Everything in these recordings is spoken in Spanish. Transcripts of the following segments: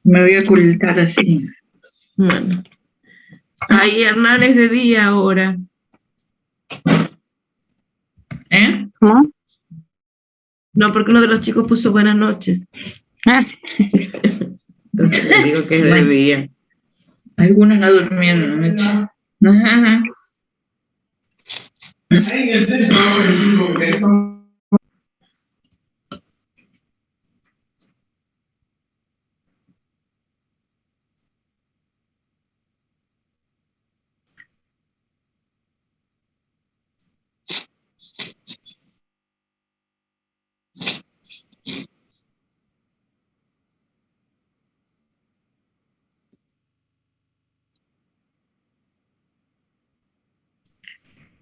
Me voy a ocultar así. Bueno. Ay, Hernán, es de día ahora. ¿Eh? ¿Cómo? No, porque uno de los chicos puso buenas noches. Ah, Entonces le digo que es de Bueno. día. Algunos no durmieron anoche. Ajá.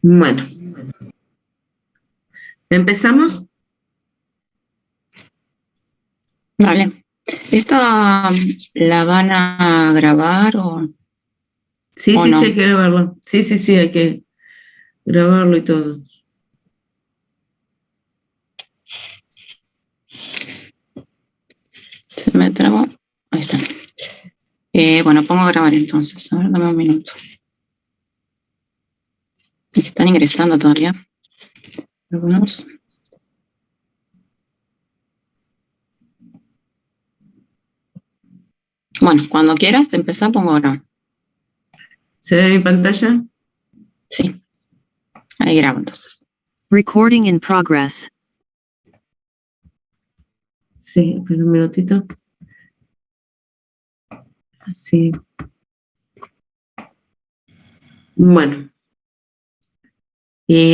Bueno. ¿Empezamos? vale. ¿Esta la van a grabar o Sí, ¿O sí, no? sí, hay que grabarlo. Sí, sí, sí, hay que grabarlo y todo. se me trabó? Ahí está. Bueno, pongo a grabar entonces. A ver, dame un minuto. Están ingresando todavía. Algunos. Bueno, cuando quieras empezar, pongo a grabar. ¿Se ve mi pantalla? Sí. Ahí grabo entonces. Recording in progress. Sí, espera un minutito. Así. Bueno.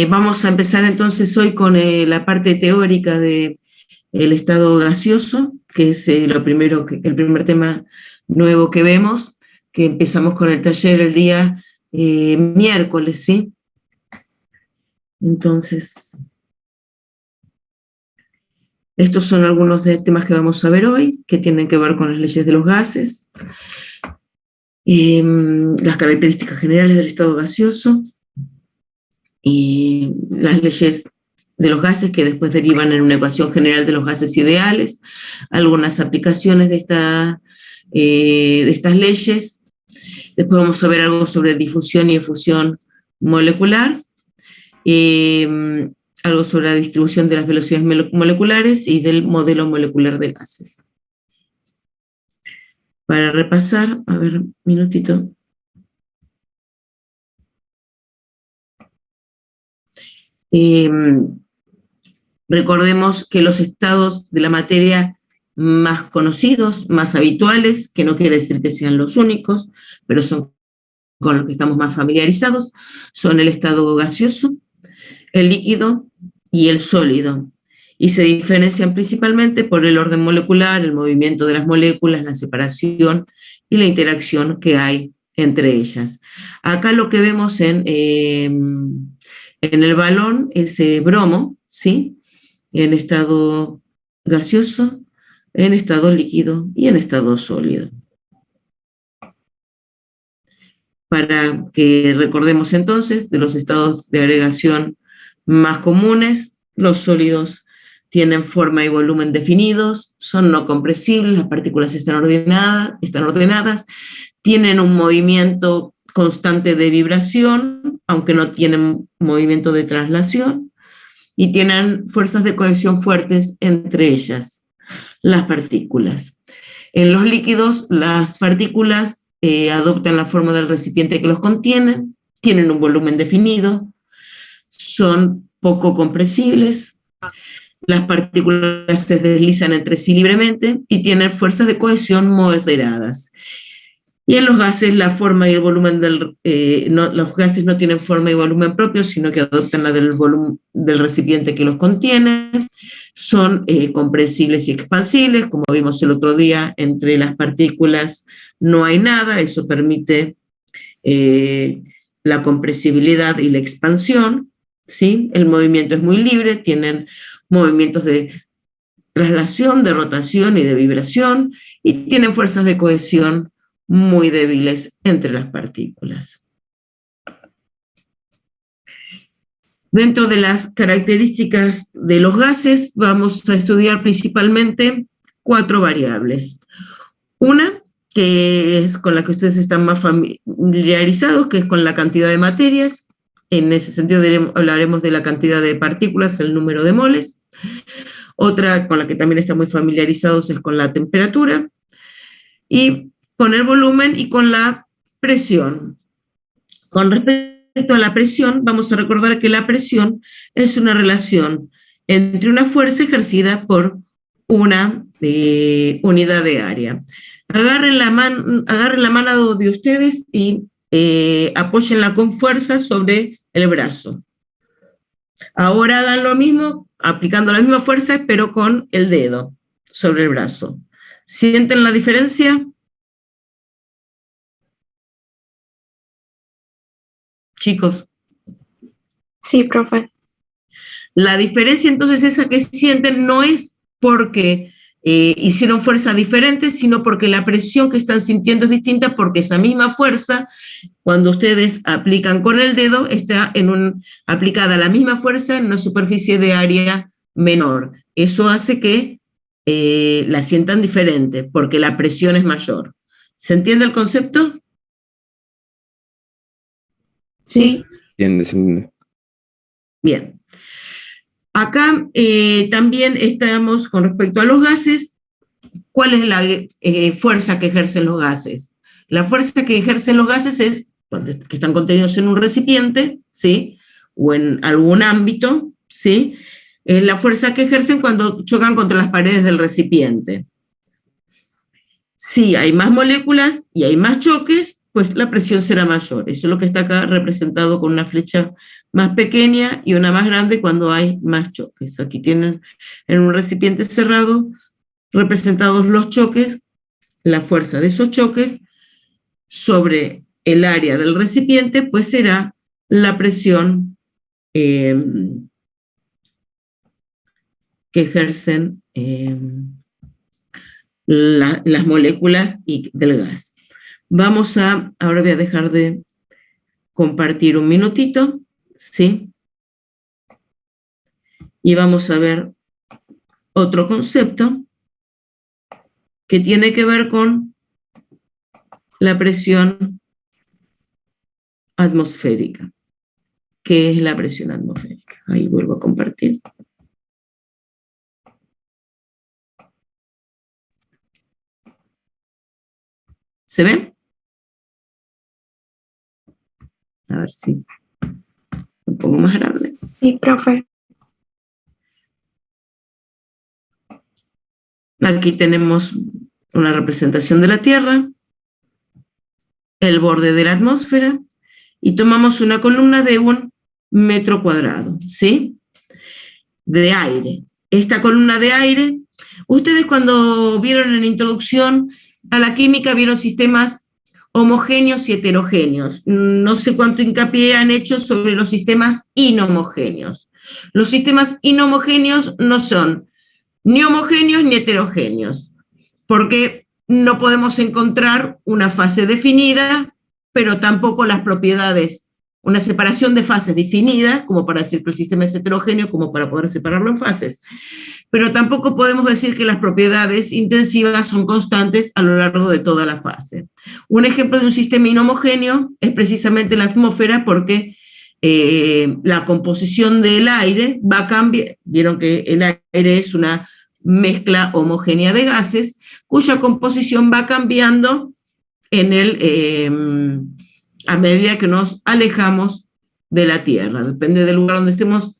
Vamos a empezar entonces hoy con la parte teórica del estado gaseoso, que es el primer tema nuevo que vemos, que empezamos con el taller el día miércoles, ¿sí? Entonces, estos son algunos de temas que vamos a ver hoy, que tienen que ver con las leyes de los gases, las características generales del estado gaseoso, y las leyes de los gases que después derivan en una ecuación general de los gases ideales, algunas aplicaciones de estas leyes. Después vamos a ver algo sobre difusión y efusión molecular, algo sobre la distribución de las velocidades moleculares y del modelo molecular de gases. Para repasar, a ver, un minutito. Recordemos que los estados de la materia más conocidos, más habituales, que no quiere decir que sean los únicos, pero son con los que estamos más familiarizados, son el estado gaseoso, el líquido y el sólido. Y se diferencian principalmente por el orden molecular, el movimiento de las moléculas, la separación y la interacción que hay entre ellas. Acá lo que vemos en el balón es bromo, ¿sí? En estado gaseoso, en estado líquido y en estado sólido. Para que recordemos entonces de los estados de agregación más comunes, los sólidos tienen forma y volumen definidos, son no compresibles, las partículas están ordenadas, tienen un movimiento constante de vibración, aunque no tienen movimiento de traslación, y tienen fuerzas de cohesión fuertes entre ellas, las partículas. En los líquidos, las partículas adoptan la forma del recipiente que los contiene, tienen un volumen definido, son poco compresibles, las partículas se deslizan entre sí libremente y tienen fuerzas de cohesión moderadas. Y en los gases, la forma y el volumen los gases no tienen forma y volumen propios, sino que adoptan la del volumen del recipiente que los contiene. Son compresibles y expansibles, como vimos el otro día, entre las partículas no hay nada, eso permite la compresibilidad y la expansión, ¿sí? El movimiento es muy libre, tienen movimientos de traslación, de rotación y de vibración, y tienen fuerzas de cohesión muy débiles entre las partículas. Dentro de las características de los gases vamos a estudiar principalmente 4 variables. Una que es con la que ustedes están más familiarizados, que es con la cantidad de materias. En ese sentido hablaremos de la cantidad de partículas, el número de moles. Otra con la que también están muy familiarizados es con la temperatura, y con el volumen y con la presión. Con respecto a la presión, vamos a recordar que la presión es una relación entre una fuerza ejercida por una unidad de área. Agarren la mano de ustedes y apóyenla con fuerza sobre el brazo. Ahora hagan lo mismo, aplicando la misma fuerza, pero con el dedo sobre el brazo. ¿Sienten la diferencia? Chicos. Sí, profe. La diferencia entonces esa que sienten no es porque hicieron fuerza diferente, sino porque la presión que están sintiendo es distinta, porque esa misma fuerza, cuando ustedes aplican con el dedo, está aplicada la misma fuerza en una superficie de área menor. Eso hace que la sientan diferente, porque la presión es mayor. ¿Se entiende el concepto? Sí. Entiende. Bien. Acá también estamos con respecto a los gases. ¿Cuál es la fuerza que ejercen los gases? La fuerza que ejercen los gases es que están contenidos en un recipiente, ¿sí? O en algún ámbito, ¿sí? Es la fuerza que ejercen cuando chocan contra las paredes del recipiente. Si hay más moléculas y hay más choques, pues la presión será mayor. Eso es lo que está acá representado con una flecha más pequeña y una más grande cuando hay más choques. Aquí tienen en un recipiente cerrado representados los choques, la fuerza de esos choques sobre el área del recipiente, pues será la presión que ejercen las moléculas del gas. Ahora voy a dejar de compartir un minutito, ¿sí? Y vamos a ver otro concepto que tiene que ver con la presión atmosférica. ¿Qué es la presión atmosférica? Ahí vuelvo a compartir. ¿Se ve? A ver si un poco más grande. Sí, profe. Aquí tenemos una representación de la Tierra, el borde de la atmósfera, y tomamos una columna de 1 metro cuadrado, ¿sí? De aire. Esta columna de aire, ustedes cuando vieron en la introducción a la química vieron sistemas homogéneos y heterogéneos. No sé cuánto hincapié han hecho sobre los sistemas inhomogéneos. Los sistemas inhomogéneos no son ni homogéneos ni heterogéneos, porque no podemos encontrar una fase definida, pero tampoco las propiedades, una separación de fases definida, como para decir que el sistema es heterogéneo, como para poder separarlo en fases. Pero tampoco podemos decir que las propiedades intensivas son constantes a lo largo de toda la fase. Un ejemplo de un sistema inhomogéneo es precisamente la atmósfera, porque la composición del aire va a cambiar. Vieron que el aire es una mezcla homogénea de gases, cuya composición va cambiando a medida que nos alejamos de la Tierra. Depende del lugar donde estemos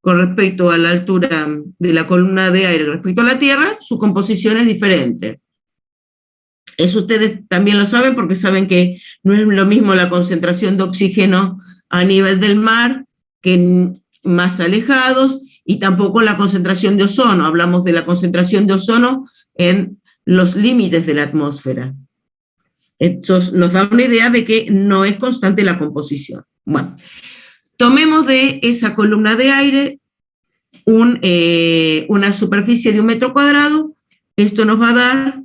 con respecto a la altura de la columna de aire respecto a la Tierra, su composición es diferente. Eso ustedes también lo saben, porque saben que no es lo mismo la concentración de oxígeno a nivel del mar que más alejados, y tampoco la concentración de ozono. Hablamos de la concentración de ozono en los límites de la atmósfera. Entonces nos da una idea de que no es constante la composición. Bueno, tomemos de esa columna de aire una superficie de 1 metro cuadrado. Esto nos va a dar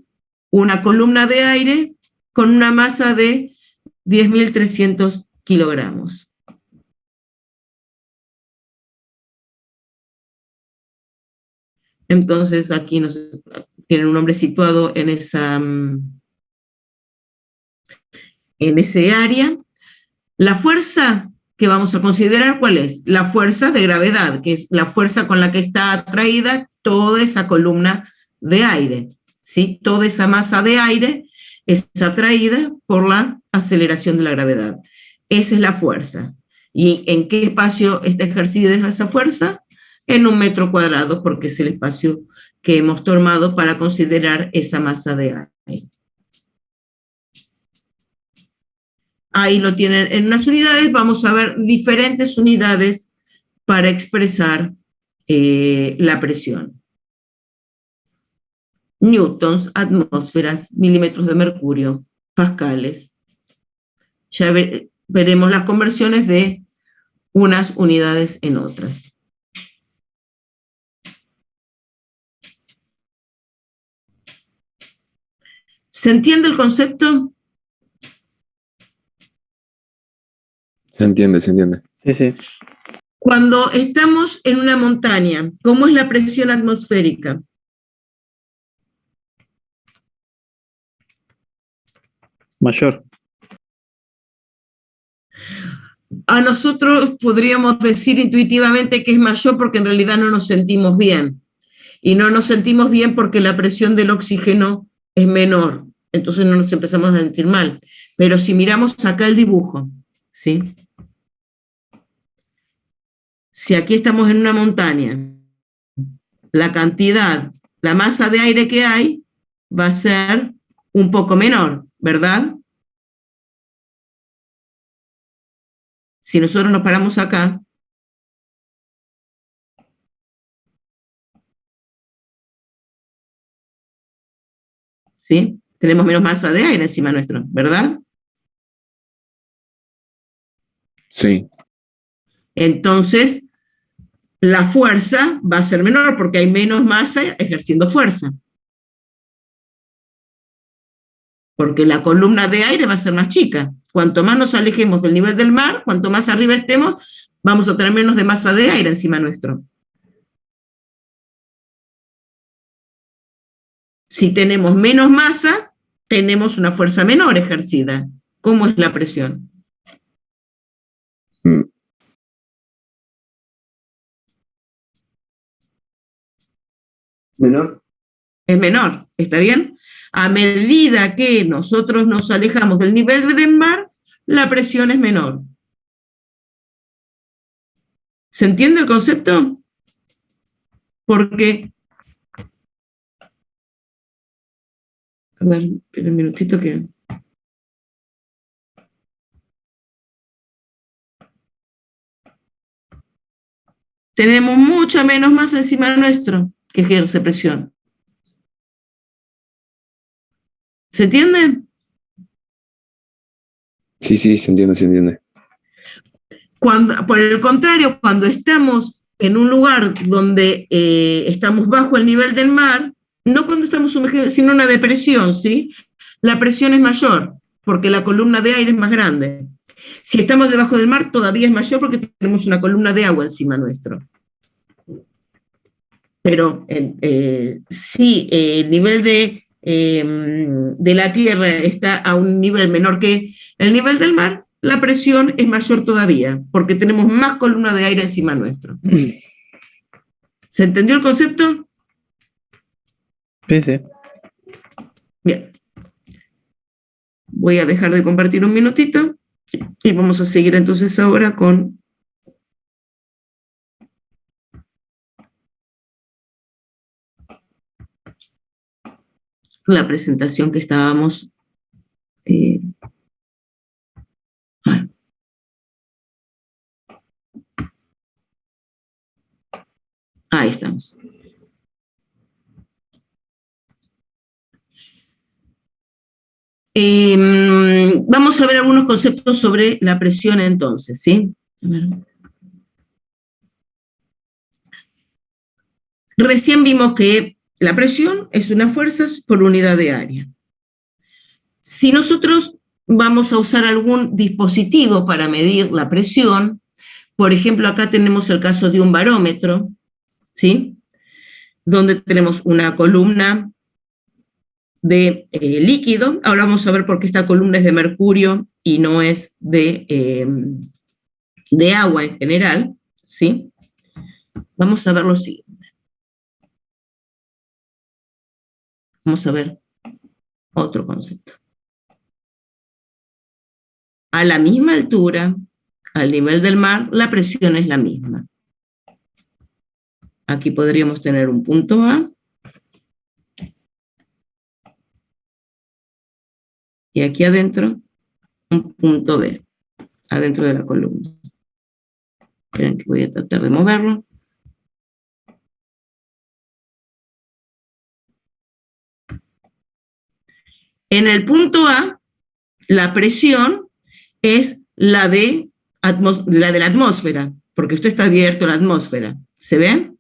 una columna de aire con una masa de 10.300 kilogramos. Entonces aquí tienen un nombre situado en esa en ese área. La fuerza que vamos a considerar, ¿cuál es? La fuerza de gravedad, que es la fuerza con la que está atraída toda esa columna de aire, ¿sí? Toda esa masa de aire es atraída por la aceleración de la gravedad. Esa es la fuerza. ¿Y en qué espacio está ejercida esa fuerza? En 1 metro cuadrado, porque es el espacio que hemos tomado para considerar esa masa de aire. Ahí lo tienen en unas unidades. Vamos a ver diferentes unidades para expresar la presión. Newtons, atmósferas, milímetros de mercurio, pascales. Ya veremos las conversiones de unas unidades en otras. ¿Se entiende el concepto? Se entiende, se entiende. Sí, sí. Cuando estamos en una montaña, ¿cómo es la presión atmosférica? Mayor. A nosotros podríamos decir intuitivamente que es mayor porque en realidad no nos sentimos bien. Y no nos sentimos bien porque la presión del oxígeno es menor. Entonces no nos empezamos a sentir mal. Pero si miramos acá el dibujo, ¿sí? Si aquí estamos en una montaña, la cantidad, la masa de aire que hay va a ser un poco menor, ¿verdad? Si nosotros nos paramos acá, ¿sí? Tenemos menos masa de aire encima nuestro, ¿verdad? Sí. Entonces, la fuerza va a ser menor porque hay menos masa ejerciendo fuerza. Porque la columna de aire va a ser más chica. Cuanto más nos alejemos del nivel del mar, cuanto más arriba estemos, vamos a tener menos de masa de aire encima nuestro. Si tenemos menos masa, tenemos una fuerza menor ejercida. ¿Cómo es la presión? Menor. Es menor, ¿está bien? A medida que nosotros nos alejamos del nivel del mar, la presión es menor. ¿Se entiende el concepto? Porque... A ver, espera un minutito que... Tenemos mucha menos masa encima nuestro que ejerce presión. ¿Se entiende? Sí, sí, se entiende, se entiende. Por el contrario, cuando estamos en un lugar donde estamos bajo el nivel del mar, no cuando estamos sumergidos, sino en una depresión, ¿sí? La presión es mayor, porque la columna de aire es más grande. Si estamos debajo del mar, todavía es mayor porque tenemos una columna de agua encima nuestro. Pero si el nivel de la Tierra está a un nivel menor que el nivel del mar, la presión es mayor todavía, porque tenemos más columna de aire encima nuestro. ¿Se entendió el concepto? Sí, sí. Bien. Voy a dejar de compartir un minutito y vamos a seguir entonces ahora con la presentación que estábamos ahí estamos. Vamos a ver algunos conceptos sobre la presión entonces, ¿sí? A ver. Recién vimos que la presión es una fuerza por unidad de área. Si nosotros vamos a usar algún dispositivo para medir la presión, por ejemplo, acá tenemos el caso de un barómetro, ¿sí? Donde tenemos una columna líquido. Ahora vamos a ver por qué esta columna es de mercurio y no es de agua en general, ¿sí? Vamos a ver lo siguiente. Vamos a ver otro concepto. A la misma altura, al nivel del mar, la presión es la misma. Aquí podríamos tener un punto A y aquí adentro un punto B, adentro de la columna. Esperen que voy a tratar de moverlo. En el punto A, la presión es la de la atmósfera, porque esto está abierto a la atmósfera. ¿Se ve?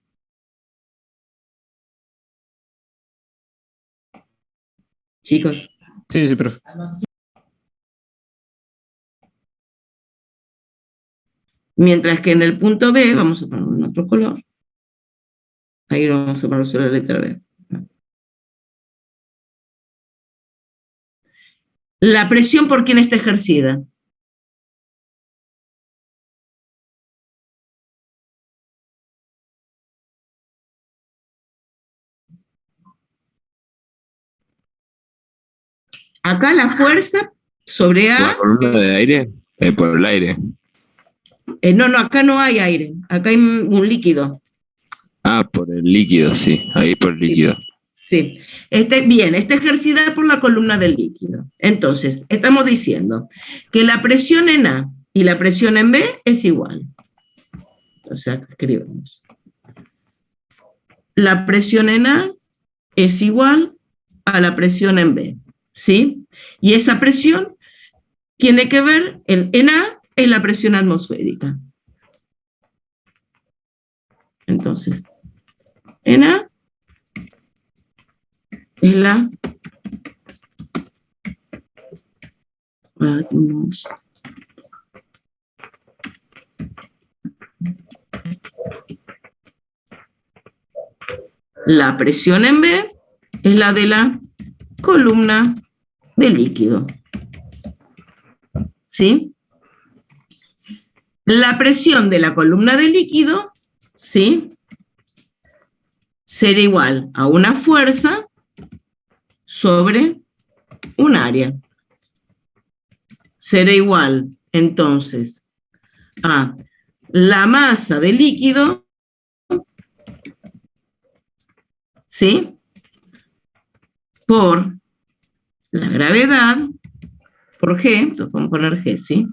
Chicos. Sí, sí, profe. Mientras que en el punto B, vamos a ponerlo en otro color. Ahí vamos a poner solo la letra B. La presión, ¿por quién está ejercida? Acá la fuerza sobre ¿Por la A. columna de aire? Por el aire. No, acá no hay aire. Acá hay un líquido. Ah, por el líquido, sí. Ahí por el líquido. Sí. Bien, está ejercida por la columna del líquido. Entonces, estamos diciendo que la presión en A y la presión en B es igual. Entonces, acá escribimos. La presión en A es igual a la presión en B. ¿Sí? Y esa presión tiene que ver, en A es la presión atmosférica. Entonces, en A es la atmosférica. La presión en B es la de la columna de líquido. ¿Sí? La presión de la columna de líquido, ¿sí?, será igual a una fuerza sobre un área. Será igual, entonces, a la masa del líquido, ¿sí?, por la gravedad, por G, entonces vamos a poner G, ¿sí?,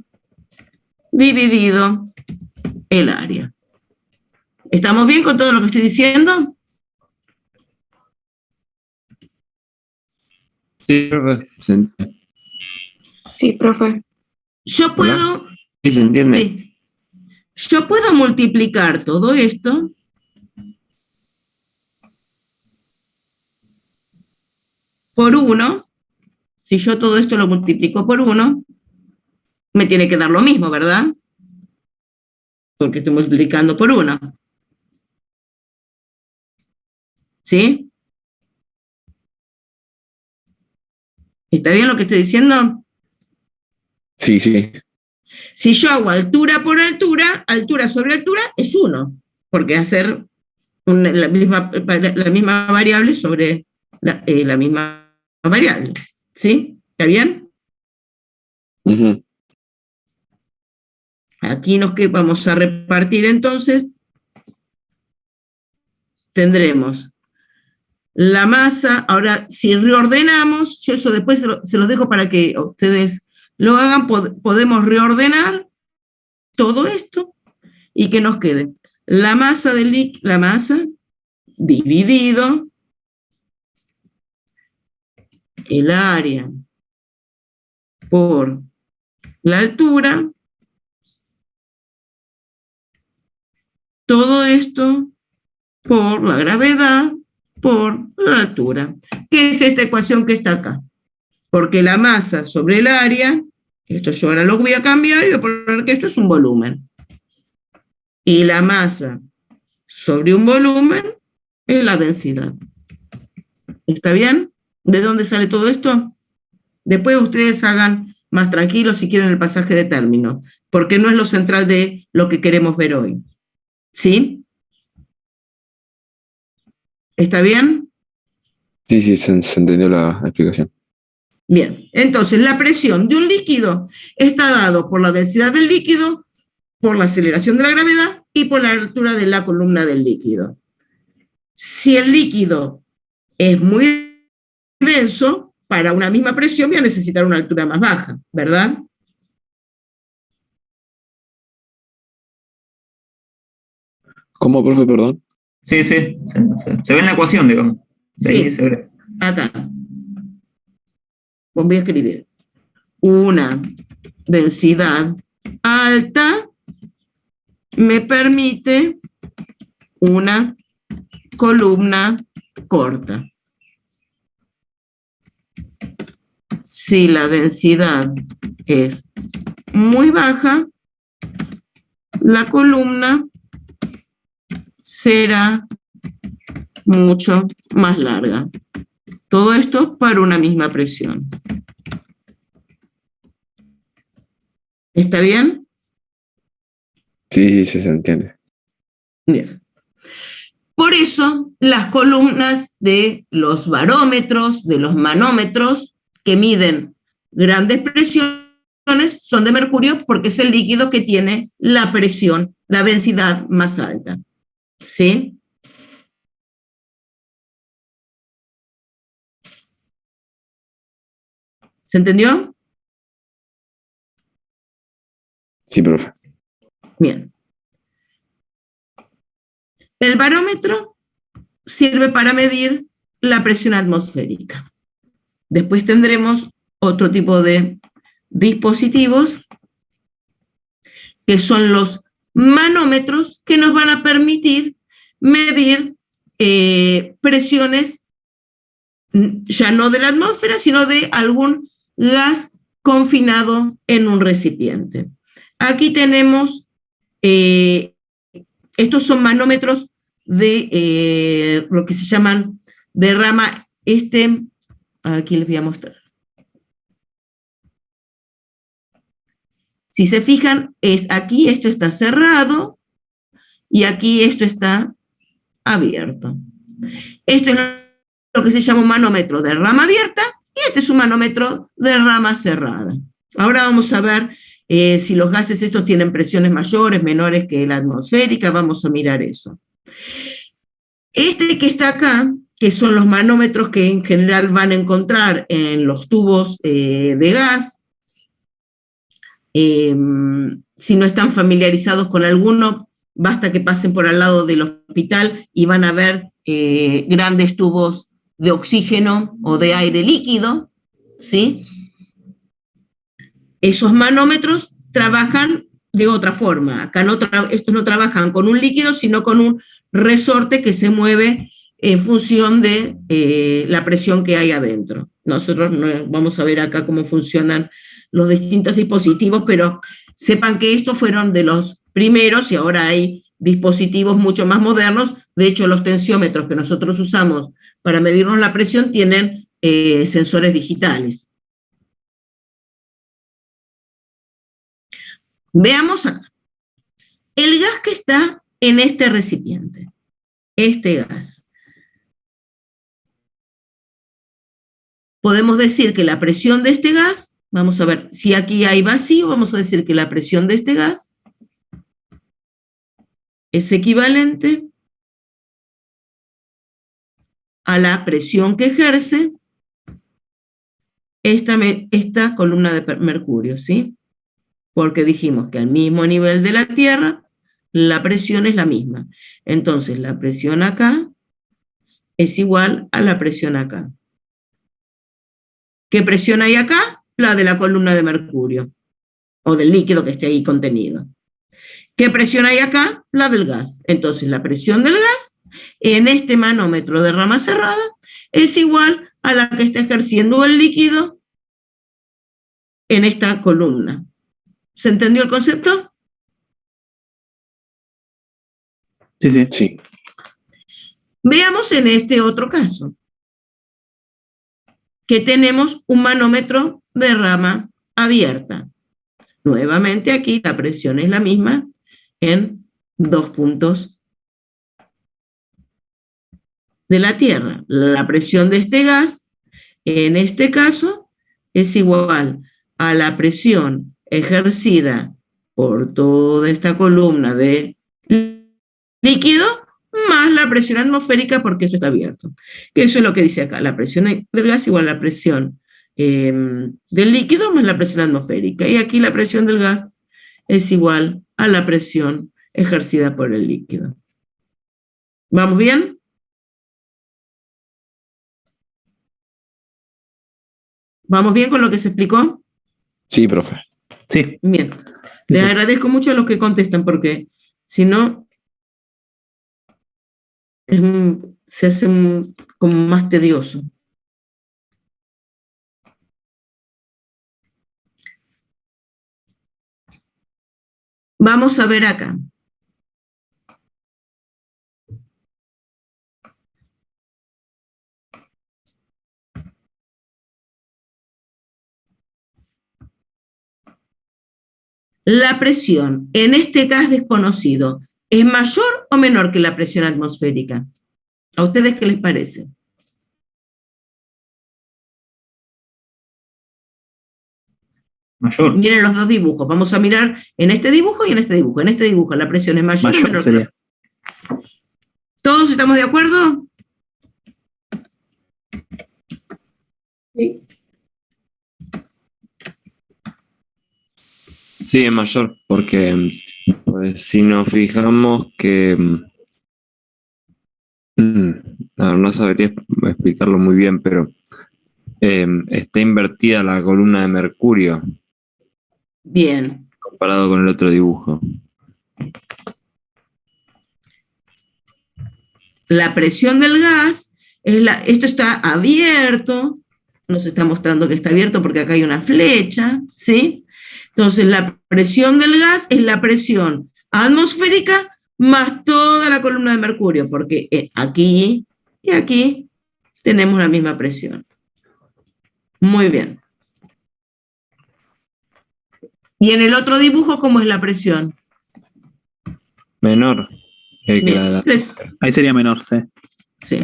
dividido el área. ¿Estamos bien con todo lo que estoy diciendo? Sí, profe. Sí, profe. Yo puedo, Sí, se entiende. sí, yo puedo multiplicar todo esto por 1. Si yo todo esto lo multiplico por 1, me tiene que dar lo mismo, ¿verdad? Porque estoy multiplicando por 1. ¿Sí? ¿Está bien lo que estoy diciendo? Sí, sí. Si yo hago altura por altura, altura sobre altura es 1, porque hacer la misma variable sobre la misma variable. ¿Sí? ¿Está bien? Ujú. Aquí vamos a repartir entonces. Tendremos la masa. Ahora, si reordenamos, yo eso después se los dejo para que ustedes lo hagan, podemos reordenar todo esto y que nos quede la masa dividido el área por la altura, todo esto por la gravedad por la altura. ¿Qué es esta ecuación que está acá? Porque la masa sobre el área, esto yo ahora lo voy a cambiar y voy a poner que esto es un volumen. Y la masa sobre un volumen es la densidad. ¿Está bien? ¿De dónde sale todo esto? Después ustedes hagan más tranquilos si quieren el pasaje de término, porque no es lo central de lo que queremos ver hoy. ¿Sí? ¿Está bien? Sí, sí, se entendió la explicación. Bien, entonces la presión de un líquido está dado por la densidad del líquido, por la aceleración de la gravedad y por la altura de la columna del líquido. Si el líquido es muy denso, para una misma presión voy a necesitar una altura más baja, ¿verdad? ¿Cómo, profe, perdón? Sí, sí, se ve en la ecuación, digamos. De ahí Sí, se ve. acá. Voy a escribir. Una densidad alta me permite una columna corta. Si la densidad es muy baja, la columna será mucho más larga. Todo esto para una misma presión. ¿Está bien? Sí, sí, sí, se entiende. Bien. Por eso, las columnas de los barómetros, de los manómetros, que miden grandes presiones, son de mercurio porque es el líquido que tiene la presión, la densidad más alta. ¿Sí? ¿Se entendió? Sí, profe. Bien. El barómetro sirve para medir la presión atmosférica. Después tendremos otro tipo de dispositivos que son los manómetros que nos van a permitir medir presiones ya no de la atmósfera, sino de algún gas confinado en un recipiente. Aquí tenemos, estos son manómetros de lo que se llaman de rama, aquí les voy a mostrar. Si se fijan, aquí esto está cerrado y aquí esto está abierto. Esto es lo que se llama un manómetro de rama abierta y este es un manómetro de rama cerrada. Ahora vamos a ver si los gases estos tienen presiones mayores, menores que la atmosférica, vamos a mirar eso. Este que está acá, que son los manómetros que en general van a encontrar en los tubos de gas, si no están familiarizados con alguno, basta que pasen por al lado del hospital y van a ver grandes tubos de oxígeno o de aire líquido, ¿sí? Esos manómetros trabajan de otra forma. Acá estos no trabajan con un líquido, sino con un resorte que se mueve en función de la presión que hay adentro. Nosotros no, vamos a ver acá cómo funcionan los distintos dispositivos, pero sepan que estos fueron de los primeros y ahora hay dispositivos mucho más modernos. De hecho, los tensiómetros que nosotros usamos para medirnos la presión tienen sensores digitales. Veamos acá. El gas que está en este recipiente, este gas. Podemos decir que la presión de este gas, vamos a ver, si aquí hay vacío, vamos a decir que la presión de este gas es equivalente a la presión que ejerce esta columna de mercurio, ¿sí? Porque dijimos que al mismo nivel de la Tierra, la presión es la misma. Entonces, la presión acá es igual a la presión acá. ¿Qué presión hay acá? La de la columna de mercurio, o del líquido que esté ahí contenido. ¿Qué presión hay acá? La del gas. Entonces, la presión del gas en este manómetro de rama cerrada es igual a la que está ejerciendo el líquido en esta columna. ¿Se entendió el concepto? Sí, sí. Sí. Veamos en este otro caso. que tenemos un manómetro de rama abierta. Nuevamente aquí la presión es la misma en 2 puntos de la Tierra. La presión de este gas, en este caso, es igual a la presión ejercida por toda esta columna de líquido más la presión atmosférica, porque esto está abierto. Que eso es lo que dice acá, la presión del gas igual a la presión del líquido más la presión atmosférica. Y aquí la presión del gas es igual a la presión ejercida por el líquido. ¿Vamos bien? ¿Vamos bien con lo que se explicó? Sí, profe. Sí. Bien. Les agradezco mucho a los que contestan, porque si no, se hace como más tedioso. Vamos a ver acá. La presión en este gas desconocido es mayor o menor que la presión atmosférica. ¿A ustedes qué les parece? Mayor. Miren los dos dibujos. Vamos a mirar en este dibujo y en este dibujo. En este dibujo la presión es mayor o menor. Sería. ¿Todos estamos de acuerdo? Sí. Sí, es mayor, porque pues, si nos fijamos que... no sabría explicarlo muy bien, pero está invertida la columna de mercurio Bien. comparado con el otro dibujo. La presión del gas, esto está abierto, nos está mostrando que está abierto porque acá hay una flecha, ¿sí? Entonces la presión del gas es la presión atmosférica más toda la columna de mercurio, porque aquí y aquí tenemos la misma presión. Muy bien. Y en el otro dibujo, ¿cómo es la presión? Menor que Bien. la... Ahí sería menor, sí. Sí.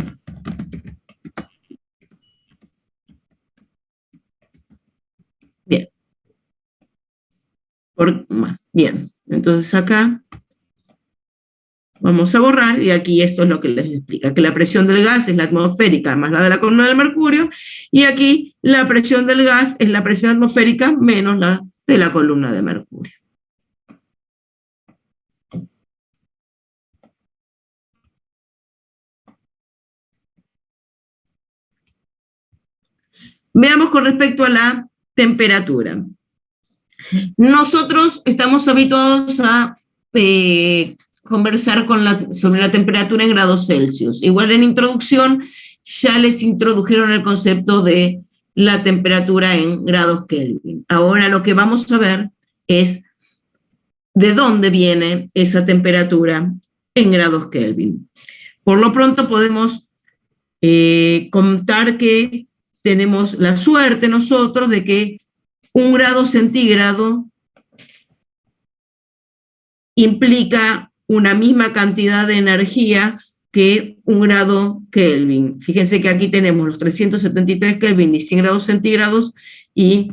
Bien. Bueno, bien. Entonces acá vamos a borrar, y aquí esto es lo que les explica, que la presión del gas es la atmosférica más la de la columna del mercurio, y aquí la presión del gas es la presión atmosférica menos la de la columna de mercurio. Veamos con respecto a la temperatura. Nosotros estamos habituados a conversar sobre la temperatura en grados Celsius. Igual en introducción ya les introdujeron el concepto de la temperatura en grados Kelvin. Ahora lo que vamos a ver es de dónde viene esa temperatura en grados Kelvin. Por lo pronto podemos contar que tenemos la suerte nosotros de que 1 grado centígrado implica una misma cantidad de energía que 1 grado Kelvin. Fíjense que aquí tenemos los 373 Kelvin y 100 grados centígrados, y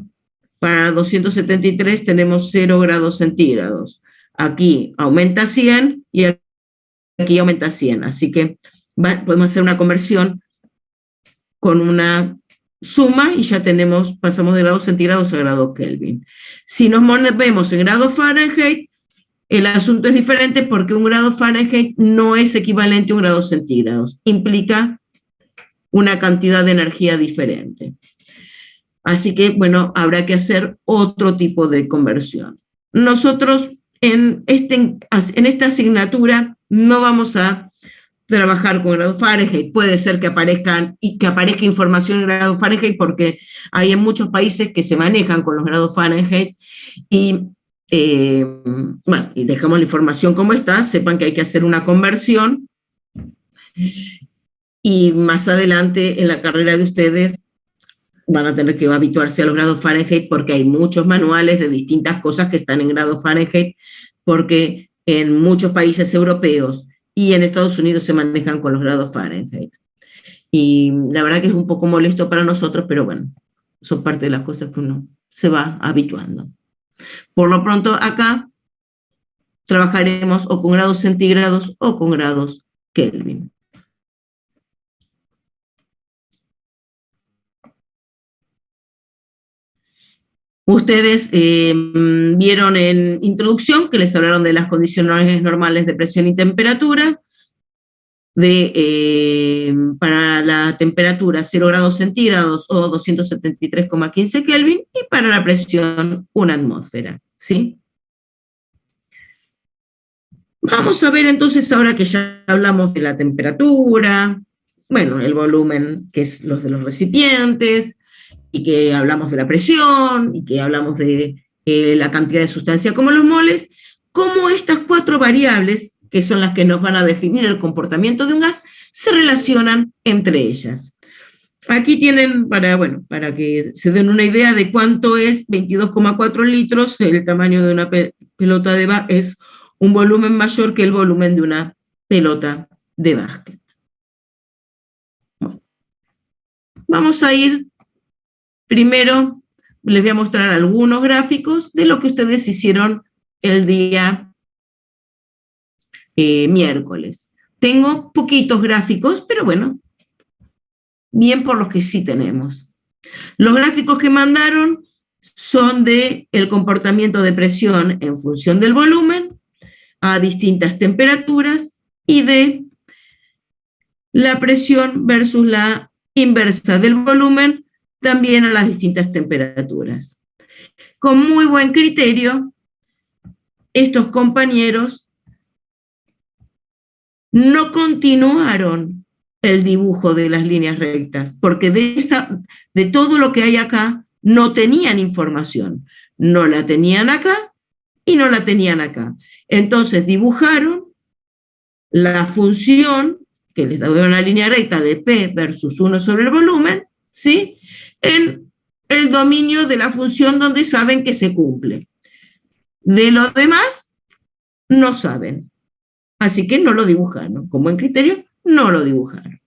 para 273 tenemos 0 grados centígrados. Aquí aumenta 100 y aquí aumenta 100. Así que podemos hacer una conversión con una suma y ya pasamos de grados centígrados a grados Kelvin. Si nos vemos en grados Fahrenheit, el asunto es diferente, porque 1 grado Fahrenheit no es equivalente a 1 grado centígrados. Implica una cantidad de energía diferente. Así que, bueno, habrá que hacer otro tipo de conversión. Nosotros en esta asignatura no vamos a trabajar con grado Fahrenheit. Puede ser que aparezca información en grado Fahrenheit, porque hay en muchos países que se manejan con los grados Fahrenheit, y bueno, y dejamos la información como está. Sepan que hay que hacer una conversión, y más adelante en la carrera de ustedes van a tener que habituarse a los grados Fahrenheit porque hay muchos manuales de distintas cosas que están en grados Fahrenheit, porque en muchos países europeos y en Estados Unidos se manejan con los grados Fahrenheit. Y la verdad que es un poco molesto para nosotros, pero bueno, son parte de las cosas que uno se va habituando. Por lo pronto acá trabajaremos o con grados centígrados o con grados Kelvin. Ustedes vieron en introducción que les hablaron de las condiciones normales de presión y temperatura, para la temperatura 0 grados centígrados o 273,15 Kelvin y para la presión 1 atmósfera, ¿sí? Vamos a ver entonces, ahora que ya hablamos de la temperatura, bueno, el volumen, que es los de los recipientes, y que hablamos de la presión, y que hablamos de la cantidad de sustancia como los moles, cómo estas 4 variables, que son las que nos van a definir el comportamiento de un gas, se relacionan entre ellas. Aquí tienen, para que se den una idea de cuánto es 22,4 litros, el tamaño de una pelota de básquet es un volumen mayor que el volumen de una pelota de básquet. Bueno, vamos a ir primero, les voy a mostrar algunos gráficos de lo que ustedes hicieron el día miércoles. Tengo poquitos gráficos, pero bueno, bien por los que sí tenemos. Los gráficos que mandaron son de el comportamiento de presión en función del volumen a distintas temperaturas y de la presión versus la inversa del volumen también a las distintas temperaturas. Con muy buen criterio, estos compañeros no continuaron el dibujo de las líneas rectas, porque de todo lo que hay acá no tenían información. No la tenían acá y no la tenían acá. Entonces dibujaron la función que les daba una línea recta de P versus 1 sobre el volumen, ¿sí?, en el dominio de la función donde saben que se cumple. De los demás, no saben. Así que no lo dibujaron. Con buen criterio, no lo dibujaron.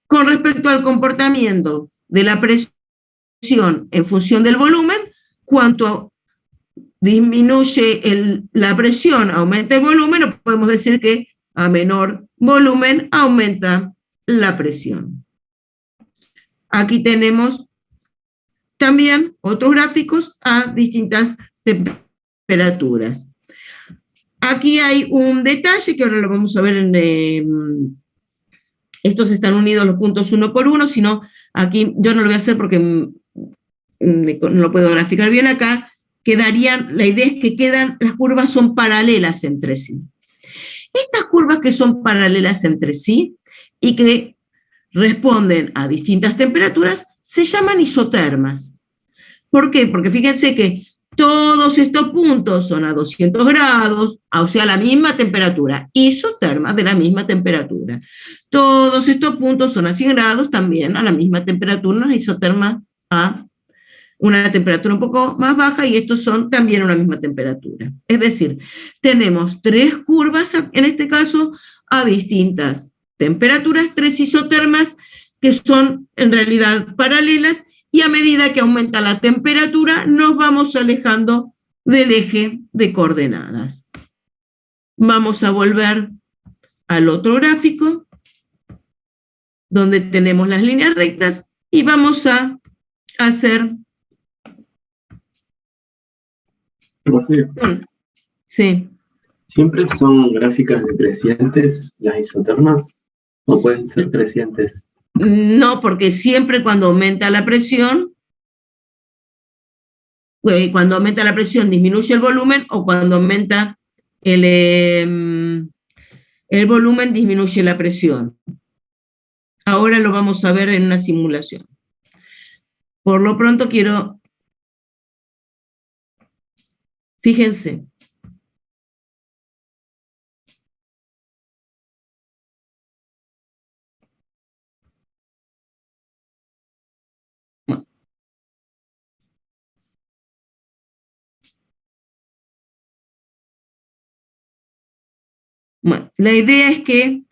Con respecto al comportamiento de la presión en función del volumen, cuanto disminuye la presión, aumenta el volumen, o podemos decir que a menor volumen aumenta la presión. Aquí tenemos también otros gráficos a distintas temperaturas. Aquí hay un detalle que ahora lo vamos a ver estos están unidos los puntos uno por uno, sino aquí yo no lo voy a hacer porque no lo puedo graficar bien acá. La idea es que las curvas son paralelas entre sí. Estas curvas que son paralelas entre sí y que responden a distintas temperaturas se llaman isotermas. ¿Por qué? Porque fíjense que todos estos puntos son a 200 grados, o sea, la misma temperatura, isotermas de la misma temperatura. Todos estos puntos son a 100 grados, también a la misma temperatura, una isoterma a una temperatura un poco más baja, y estos son también una misma temperatura. Es decir, tenemos 3 curvas, en este caso, a distintas temperaturas, 3 isotermas que son en realidad paralelas, y a medida que aumenta la temperatura nos vamos alejando del eje de coordenadas. Vamos a volver al otro gráfico, donde tenemos las líneas rectas, y vamos a hacer... Profe, Sí. ¿siempre son gráficas decrecientes las isotermas o pueden ser crecientes? No, porque siempre cuando aumenta la presión disminuye el volumen, o cuando aumenta el volumen disminuye la presión. Ahora lo vamos a ver en una simulación. Por lo pronto fíjense, Bueno, la idea es que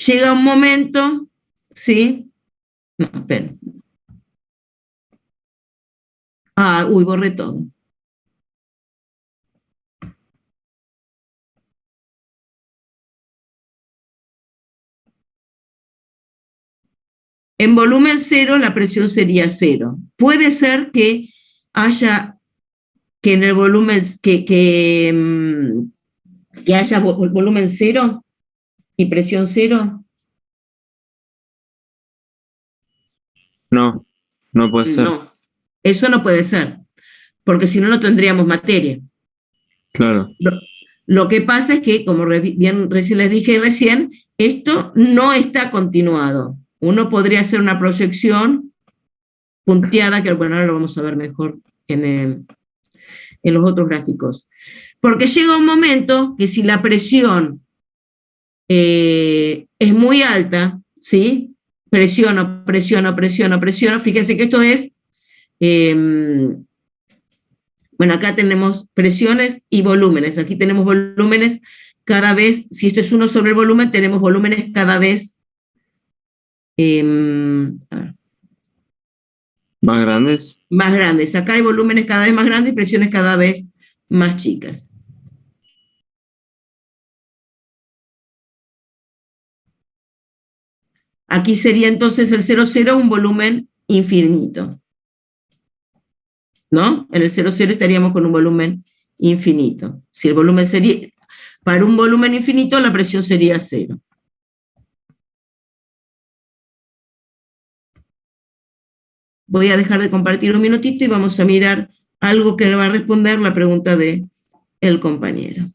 llega un momento, ¿sí? No, esperen. Borré todo. En volumen cero la presión sería cero. Puede ser que haya que en el volumen que haya volumen cero y presión cero. No, no puede ser. No, eso no puede ser, porque si no, no tendríamos materia. Claro. Lo que pasa es que, como bien recién les dije esto no está continuado. Uno podría hacer una proyección punteada, que bueno, ahora lo vamos a ver mejor en los otros gráficos. Porque llega un momento que si la presión es muy alta, ¿sí? Presiono, fíjense que esto es, bueno, acá tenemos presiones y volúmenes, aquí tenemos volúmenes cada vez, si esto es 1 sobre el volumen, tenemos volúmenes cada vez ¿Más grandes? Más grandes. Acá hay volúmenes cada vez más grandes y presiones cada vez más chicas. Aquí sería entonces el 0,0 un volumen infinito. ¿No? En el 0,0 estaríamos con un volumen infinito. Si el volumen sería, para un volumen infinito la presión sería 0. Voy a dejar de compartir un minutito y vamos a mirar algo que va a responder la pregunta de el compañero.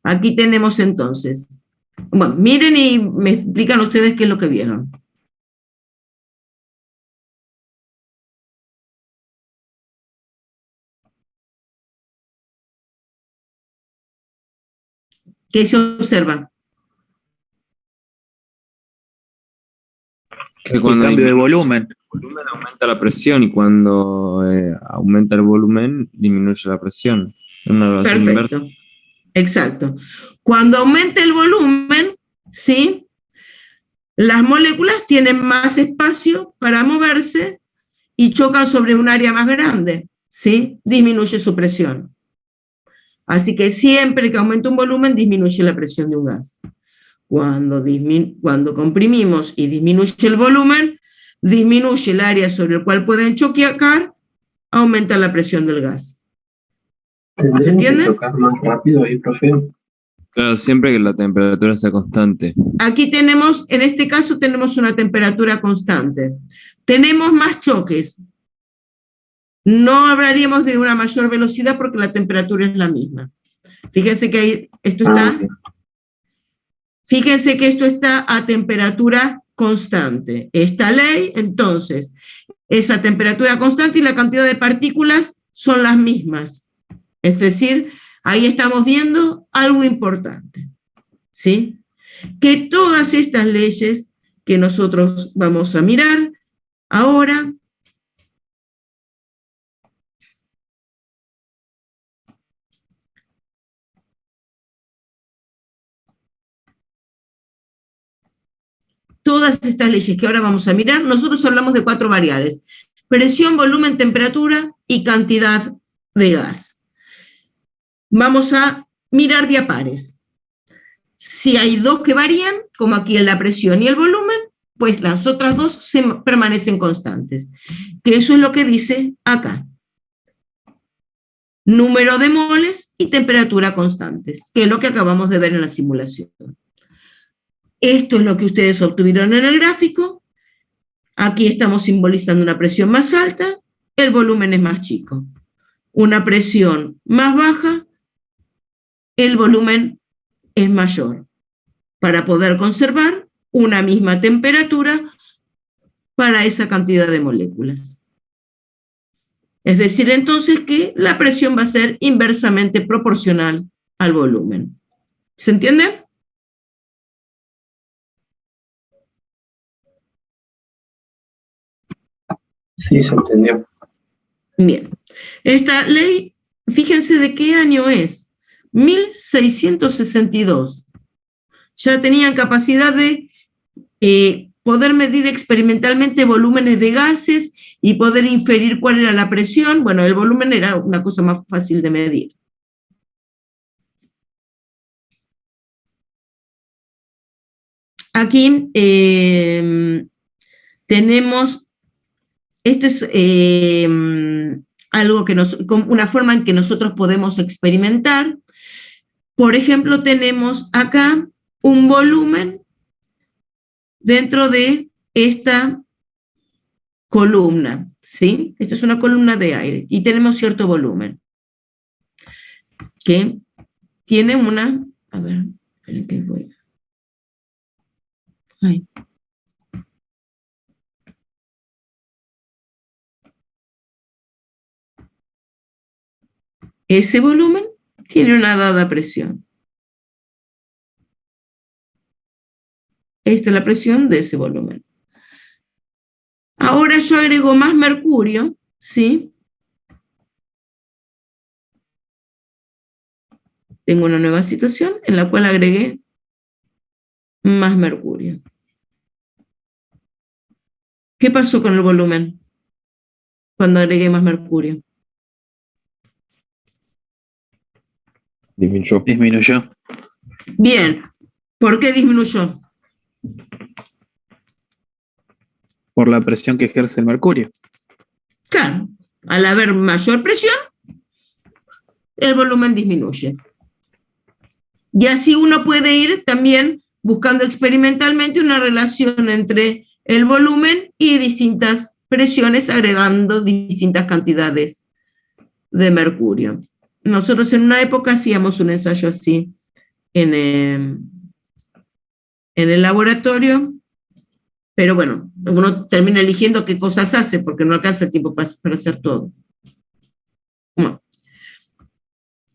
Aquí tenemos entonces. Bueno, miren y me explican ustedes qué es lo que vieron. ¿Qué se observa? Que cuando El cambio de volumen. el volumen aumenta la presión y cuando aumenta el volumen disminuye la presión. Es una relación inversa. Perfecto. Exacto. Cuando aumenta el volumen, ¿sí? Las moléculas tienen más espacio para moverse y chocan sobre un área más grande, ¿sí? Disminuye su presión. Así que siempre que aumenta un volumen, disminuye la presión de un gas. Cuando comprimimos y disminuye el volumen, disminuye el área sobre el cual pueden chocar, aumenta la presión del gas. ¿Se entiende? ¿Tocar más rápido ahí, profe? Claro, siempre que la temperatura sea constante. Aquí tenemos, en este caso, tenemos una temperatura constante. Tenemos más choques. No hablaríamos de una mayor velocidad porque la temperatura es la misma. Fíjense que fíjense que esto está a temperatura constante. Esta ley, entonces, esa temperatura constante y la cantidad de partículas son las mismas. Es decir, ahí estamos viendo algo importante, ¿sí? Que todas estas leyes que nosotros vamos a mirar ahora todas estas leyes que ahora vamos a mirar, nosotros hablamos de 4 variables: presión, volumen, temperatura y cantidad de gas. Vamos a mirar de a pares. Si hay 2 que varían, como aquí en la presión y el volumen, pues las otras 2 permanecen constantes. Que eso es lo que dice acá. Número de moles y temperatura constantes, que es lo que acabamos de ver en la simulación. Esto es lo que ustedes obtuvieron en el gráfico. Aquí estamos simbolizando una presión más alta, el volumen es más chico. Una presión más baja, el volumen es mayor, para poder conservar una misma temperatura para esa cantidad de moléculas. Es decir, entonces, que la presión va a ser inversamente proporcional al volumen. ¿Se entiende? Sí, se entendió. Bien. Esta ley, fíjense de qué año es. 1662. Ya tenían capacidad de poder medir experimentalmente volúmenes de gases y poder inferir cuál era la presión. Bueno, el volumen era una cosa más fácil de medir. Aquí tenemos, esto es algo que una forma en que nosotros podemos experimentar. Por ejemplo, tenemos acá un volumen dentro de esta columna, ¿sí? Esto es una columna de aire y tenemos cierto volumen que tiene una, a ver, esperen que voy. Ay. Ese volumen tiene una dada presión. Esta es la presión de ese volumen. Ahora yo agrego más mercurio, ¿sí? Tengo una nueva situación en la cual agregué más mercurio. ¿Qué pasó con el volumen cuando agregué más mercurio? Disminuyó. Disminuyó. Bien. ¿Por qué disminuyó? Por la presión que ejerce el mercurio. Claro, al haber mayor presión, el volumen disminuye. Y así uno puede ir también buscando experimentalmente una relación entre el volumen y distintas presiones, agregando distintas cantidades de mercurio. Nosotros en una época hacíamos un ensayo así en el laboratorio, pero bueno, uno termina eligiendo qué cosas hace porque no alcanza el tiempo para hacer todo. Bueno.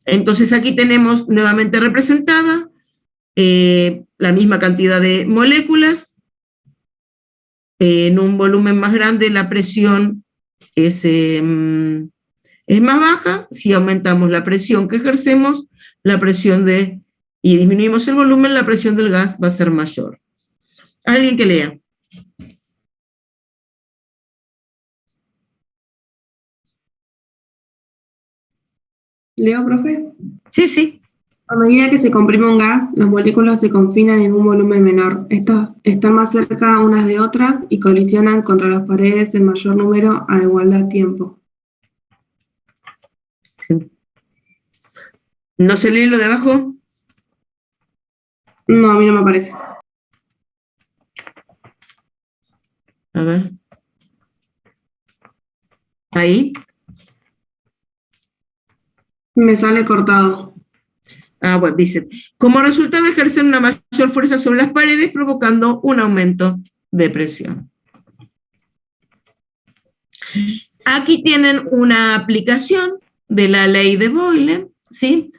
Entonces aquí tenemos nuevamente representada la misma cantidad de moléculas. En un volumen más grande la presión es más baja. Si aumentamos la presión que ejercemos, y disminuimos el volumen, la presión del gas va a ser mayor. ¿Alguien que lea? ¿Leo, profe? Sí, sí. A medida que se comprime un gas, las moléculas se confinan en un volumen menor. Estas están más cerca unas de otras y colisionan contra las paredes en mayor número a igualdad de tiempo. Sí. ¿No se lee lo de abajo? No, a mí no me aparece. A ver. Ahí. Me sale cortado. Bueno, dice, como resultado ejercen una mayor fuerza sobre las paredes, provocando un aumento de presión. Aquí tienen una aplicación de la ley de Boyle, ¿sí?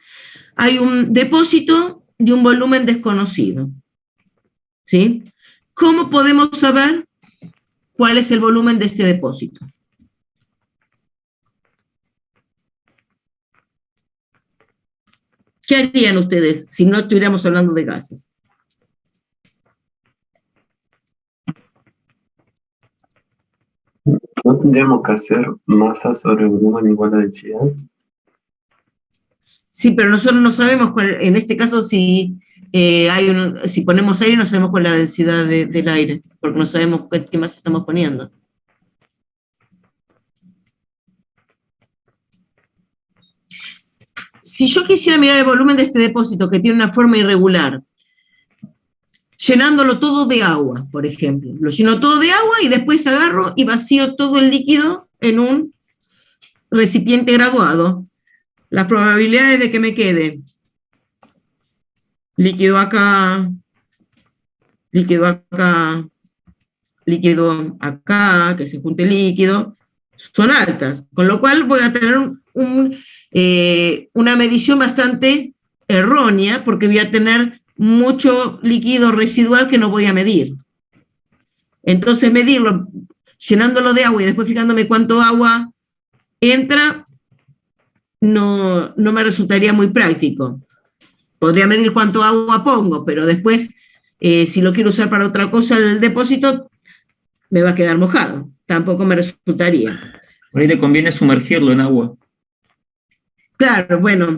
Hay un depósito de un volumen desconocido, ¿sí? ¿Cómo podemos saber cuál es el volumen de este depósito? ¿Qué harían ustedes si no estuviéramos hablando de gases? ¿No tendríamos que hacer masa sobre volumen igual a densidad? Sí, pero nosotros no sabemos cuál, en este caso si ponemos aire no sabemos cuál es la densidad del aire, porque no sabemos qué masa estamos poniendo. Si yo quisiera mirar el volumen de este depósito que tiene una forma irregular, llenándolo todo de agua, por ejemplo. Lo lleno todo de agua y después agarro y vacío todo el líquido en un recipiente graduado. Las probabilidades de que me quede líquido acá, líquido acá, líquido acá, que se junte líquido, son altas, con lo cual voy a tener una medición bastante errónea porque voy a tener mucho líquido residual que no voy a medir. Entonces medirlo, llenándolo de agua y después fijándome cuánto agua entra, no me resultaría muy práctico. Podría medir cuánto agua pongo, pero después, si lo quiero usar para otra cosa el depósito, me va a quedar mojado. Tampoco me resultaría. Por ahí le conviene sumergirlo en agua. Claro, bueno,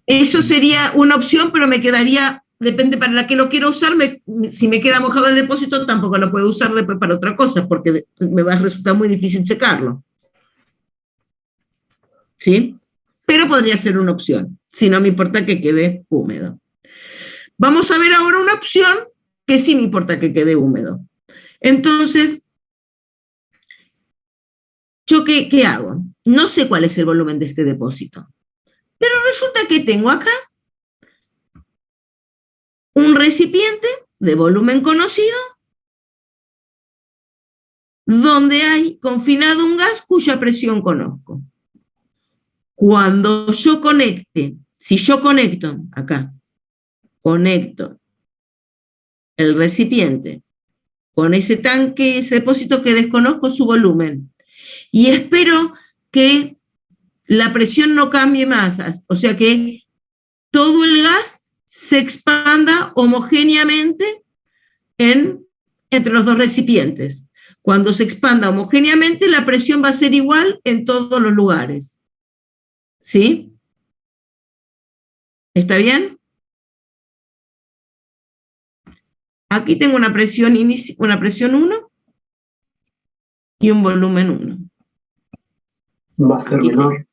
eso sería una opción, pero me quedaría, depende para la que lo quiero usar, si me queda mojado el depósito, tampoco lo puedo usar después para otra cosa, porque me va a resultar muy difícil secarlo. ¿Sí? Pero podría ser una opción, si no me importa que quede húmedo. Vamos a ver ahora una opción que sí me importa que quede húmedo. Entonces, ¿yo qué hago? No sé cuál es el volumen de este depósito, pero resulta que tengo acá un recipiente de volumen conocido donde hay confinado un gas cuya presión conozco. Cuando yo conecte, si yo conecto acá, conecto el recipiente con ese tanque, ese depósito que desconozco su volumen, y espero que la presión no cambie más, o sea que todo el gas se expanda homogéneamente entre los dos recipientes. Cuando se expanda homogéneamente, la presión va a ser igual en todos los lugares. ¿Sí? ¿Está bien? Aquí tengo una presión 1 y un volumen 1. Va a ser menor.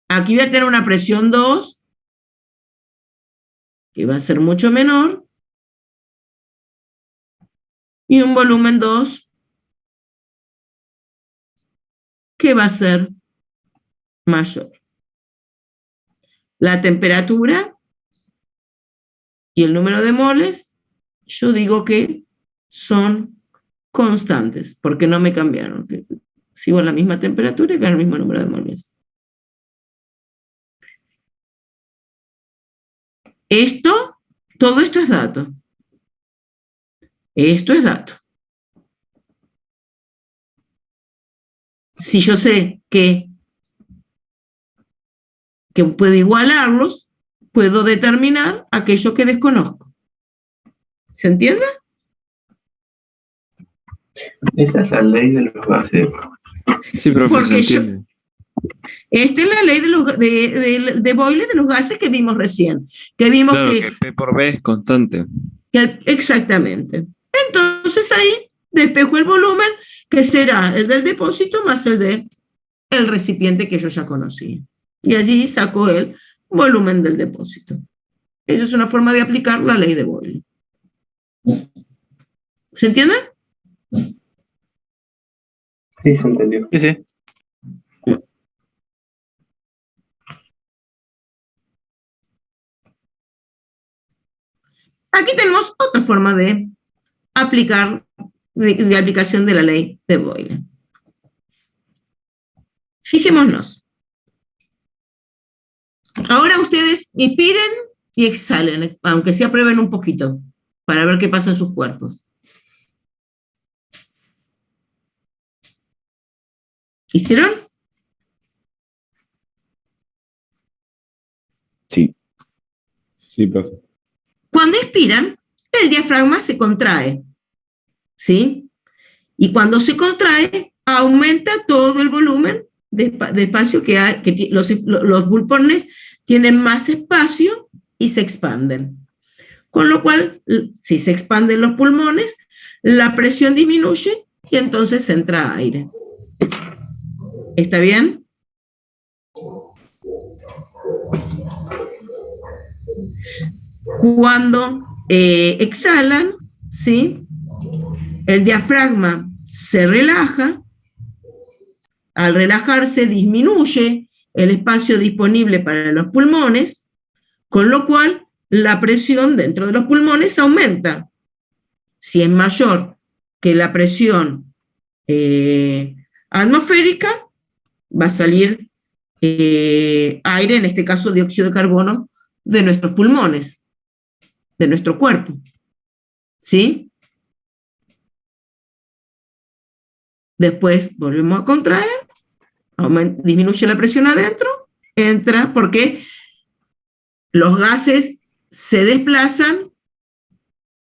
Aquí voy a tener una presión 2, que va a ser mucho menor, y un volumen 2, que va a ser mayor. La temperatura y el número de moles, yo digo que son constantes, porque no me cambiaron. Sigo la misma temperatura y con el mismo número de moles. Todo esto es dato. Esto es dato. Si yo sé que puedo igualarlos, puedo determinar aquello que desconozco. ¿Se entiende? Esa es la ley de los gases. Sí, profe, Porque se entiende. esta es la ley de Boyle de los gases que vimos recién. Que vimos Claro, que P por B es constante. Exactamente. Entonces ahí despejo el volumen, que será el del depósito más el del recipiente que yo ya conocía. Y allí saco el volumen del depósito. Esa es una forma de aplicar la ley de Boyle. ¿Se entiende? Sí, se entendió. Sí, sí. Aquí tenemos otra forma de aplicar, de aplicación de la ley de Boyle. Fijémonos. Ahora ustedes inspiren y exhalen, aunque sea prueben un poquito, para ver qué pasa en sus cuerpos. ¿Hicieron? Sí. Sí, profe. Cuando inspiran, el diafragma se contrae, ¿sí? Y cuando se contrae, aumenta todo el volumen de espacio que hay, los pulmones tienen más espacio y se expanden. Con lo cual, si se expanden los pulmones, la presión disminuye y entonces entra aire. ¿Está bien? Cuando exhalan, ¿sí? El diafragma se relaja. Al relajarse disminuye el espacio disponible para los pulmones, con lo cual la presión dentro de los pulmones aumenta. Si es mayor que la presión atmosférica, va a salir aire, en este caso dióxido de carbono, de nuestros pulmones, de nuestro cuerpo. ¿Sí? Después volvemos a contraer, disminuye la presión adentro, entra, porque los gases se desplazan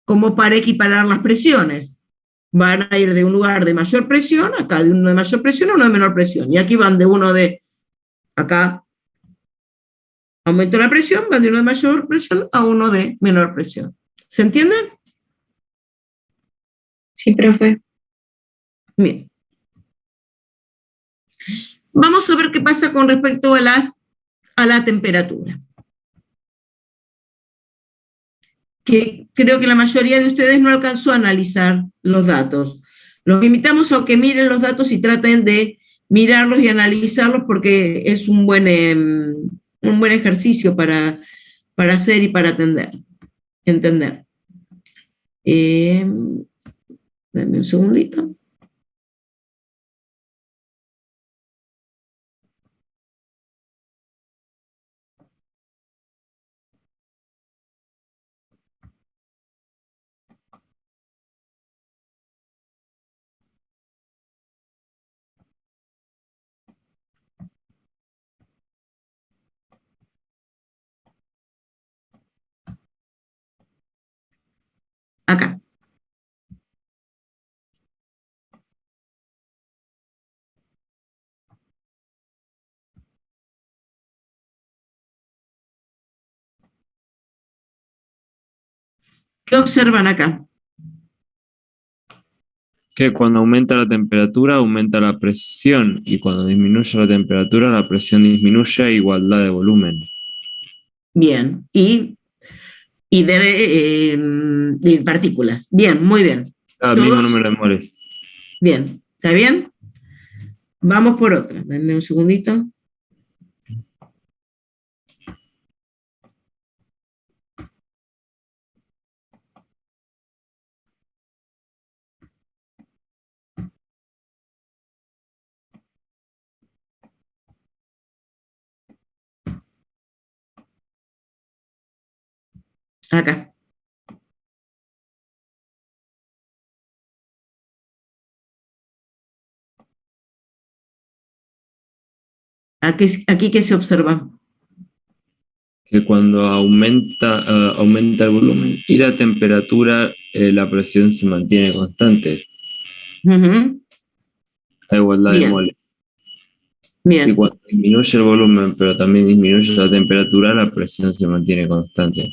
como para equiparar las presiones. Van a ir de un lugar de mayor presión, acá de uno de mayor presión a uno de menor presión. Y aquí van de uno de, acá aumento la presión, van de uno de mayor presión a uno de menor presión. ¿Se entiende? Sí, profe. Bien. Vamos a ver qué pasa con respecto a la temperatura. Que creo que la mayoría de ustedes no alcanzó a analizar los datos. Los invitamos a que miren los datos y traten de mirarlos y analizarlos porque es un buen ejercicio para hacer y para entender. Dame un segundito. Acá. ¿Qué observan acá? Que cuando aumenta la temperatura, aumenta la presión, y cuando disminuye la temperatura, la presión disminuye a igualdad de volumen. Bien. Y de partículas. Bien, muy bien. El mismo número de moles. Bien, ¿está bien? Vamos por otra. Denme un segundito. Acá. Aquí ¿qué se observa? Que cuando aumenta el volumen y la temperatura, la presión se mantiene constante, a igualdad de moles. Bien. Y cuando disminuye el volumen, pero también disminuye la temperatura, la presión se mantiene constante.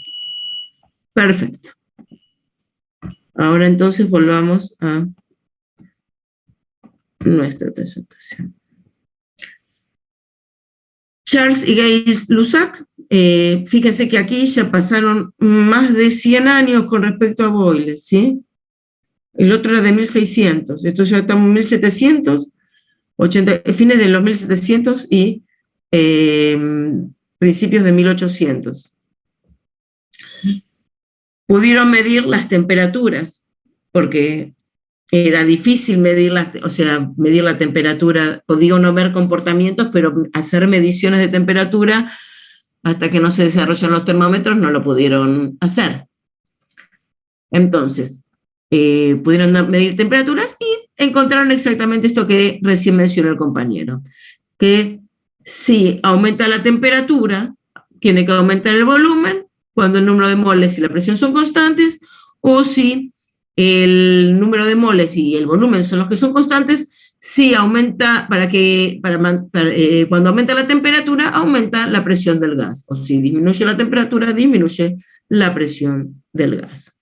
Perfecto. Ahora entonces volvamos a nuestra presentación. Charles y Gay-Lussac, fíjense que aquí ya pasaron más de 100 años con respecto a Boyle, ¿sí? El otro era de 1600, esto ya estamos en 1700, fines de los 1700 y principios de 1800. Pudieron medir las temperaturas, porque era difícil medir la temperatura, podían no ver comportamientos, pero hacer mediciones de temperatura, hasta que no se desarrollan los termómetros, no lo pudieron hacer. Entonces, pudieron medir temperaturas y encontraron exactamente esto que recién mencionó el compañero, que si aumenta la temperatura, tiene que aumentar el volumen, cuando el número de moles y la presión son constantes, o si el número de moles y el volumen son los que son constantes, si aumenta, cuando aumenta la temperatura, aumenta la presión del gas, o si disminuye la temperatura, disminuye la presión del gas.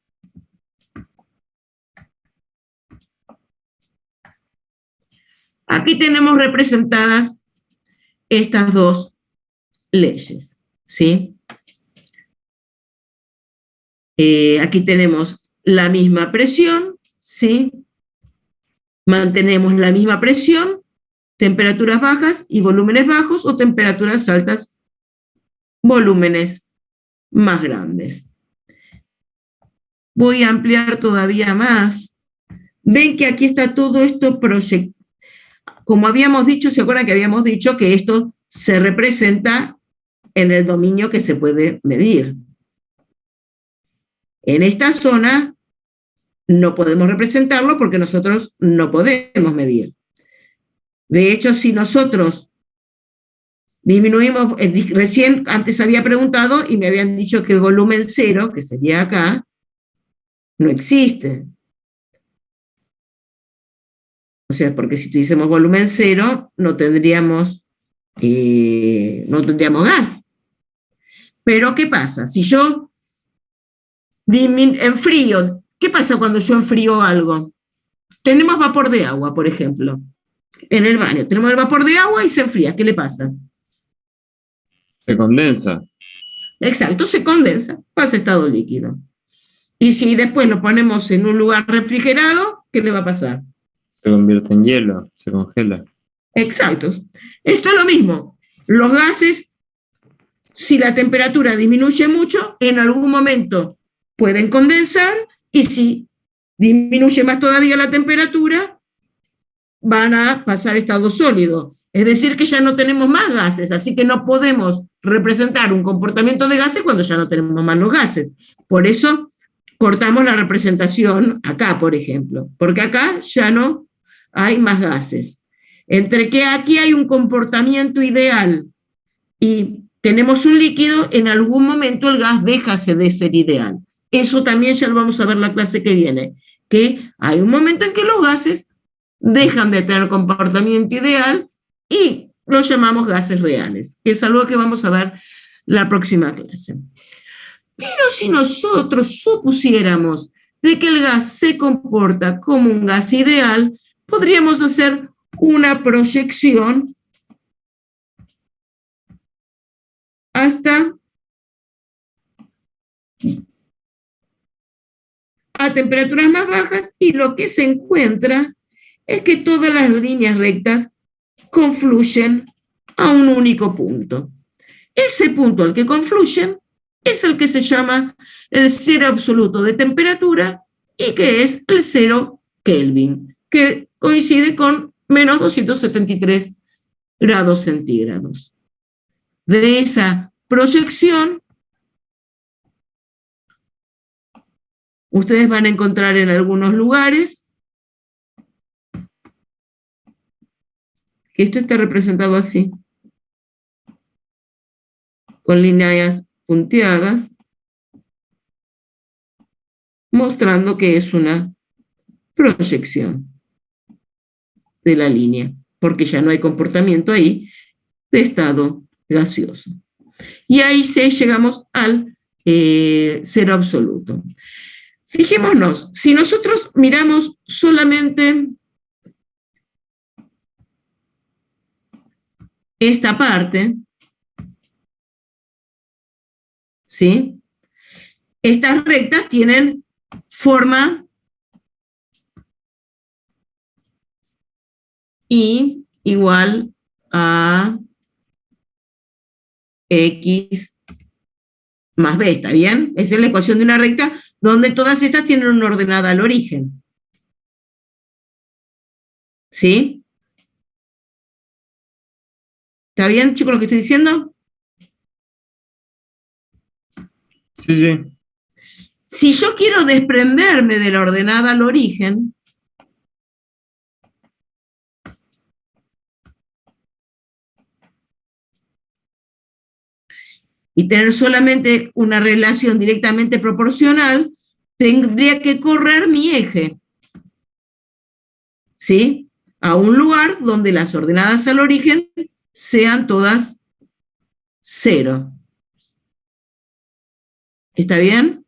Aquí tenemos representadas estas dos leyes, ¿sí? Aquí tenemos la misma presión, ¿sí? Mantenemos la misma presión, temperaturas bajas y volúmenes bajos, o temperaturas altas, volúmenes más grandes. Voy a ampliar todavía más. Ven que aquí está todo esto proyectado. Como habíamos dicho, ¿se acuerdan que habíamos dicho que esto se representa en el dominio que se puede medir. En esta zona no podemos representarlo porque nosotros no podemos medir. De hecho, si nosotros disminuimos, recién antes había preguntado y me habían dicho que el volumen cero, que sería acá, no existe. O sea, porque si tuviésemos volumen cero, no tendríamos gas. Pero, ¿qué pasa? Si yo enfrío, ¿qué pasa cuando yo enfrío algo? Tenemos vapor de agua, por ejemplo, en el baño. Tenemos el vapor de agua y se enfría. ¿Qué le pasa? Se condensa. Exacto, se condensa, pasa a estado líquido. Y si después lo ponemos en un lugar refrigerado, ¿qué le va a pasar? Se convierte en hielo, se congela. Exacto. Esto es lo mismo. Los gases, si la temperatura disminuye mucho, en algún momento pueden condensar y si disminuye más todavía la temperatura, van a pasar a estado sólido. Es decir, que ya no tenemos más gases, así que no podemos representar un comportamiento de gases cuando ya no tenemos más los gases. Por eso cortamos la representación acá, por ejemplo, porque acá ya no hay más gases. Entre que aquí hay un comportamiento ideal y tenemos un líquido, en algún momento el gas deja de ser ideal. Eso también ya lo vamos a ver la clase que viene, que hay un momento en que los gases dejan de tener comportamiento ideal y los llamamos gases reales, que es algo que vamos a ver la próxima clase. Pero si nosotros supusiéramos de que el gas se comporta como un gas ideal, podríamos hacer una proyección hasta a temperaturas más bajas y lo que se encuentra es que todas las líneas rectas confluyen a un único punto. Ese punto al que confluyen es el que se llama el cero absoluto de temperatura y que es el 0 Kelvin, que coincide con menos 273 grados centígrados. De esa proyección, ustedes van a encontrar en algunos lugares que esto está representado así, con líneas punteadas, mostrando que es una proyección de la línea, porque ya no hay comportamiento ahí de estado gaseoso. Y ahí llegamos al cero absoluto. Fijémonos, si nosotros miramos solamente esta parte, ¿sí? Estas rectas tienen forma I igual a X más B, ¿está bien? Esa es la ecuación de una recta donde todas estas tienen una ordenada al origen. ¿Sí? ¿Está bien, chicos, lo que estoy diciendo? Sí, sí. Si yo quiero desprenderme de la ordenada al origen, y tener solamente una relación directamente proporcional, tendría que correr mi eje, ¿sí? A un lugar donde las ordenadas al origen sean todas 0. ¿Está bien?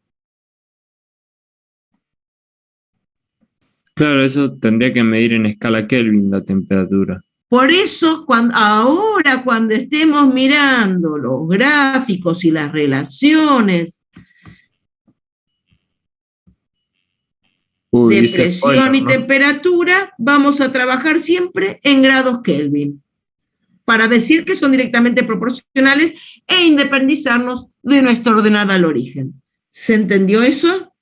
Claro, eso tendría que medir en escala Kelvin la temperatura. Por eso, ahora cuando estemos mirando los gráficos y las relaciones de dice presión spoiler, y ¿no? temperatura, vamos a trabajar siempre en grados Kelvin, para decir que son directamente proporcionales e independizarnos de nuestra ordenada al origen. ¿Se entendió eso?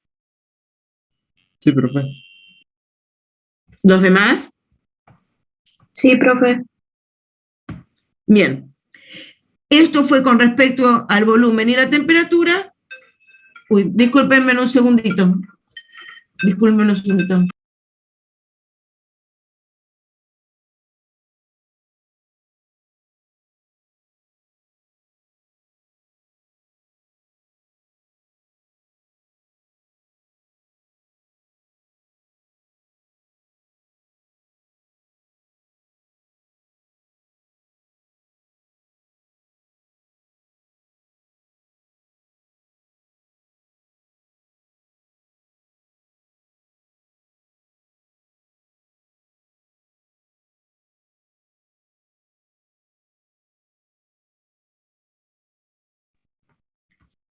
Sí, profe. ¿Los demás? Sí, profe. Bien. Esto fue con respecto al volumen y la temperatura. Uy, discúlpenme un segundito. Discúlpenme un segundito.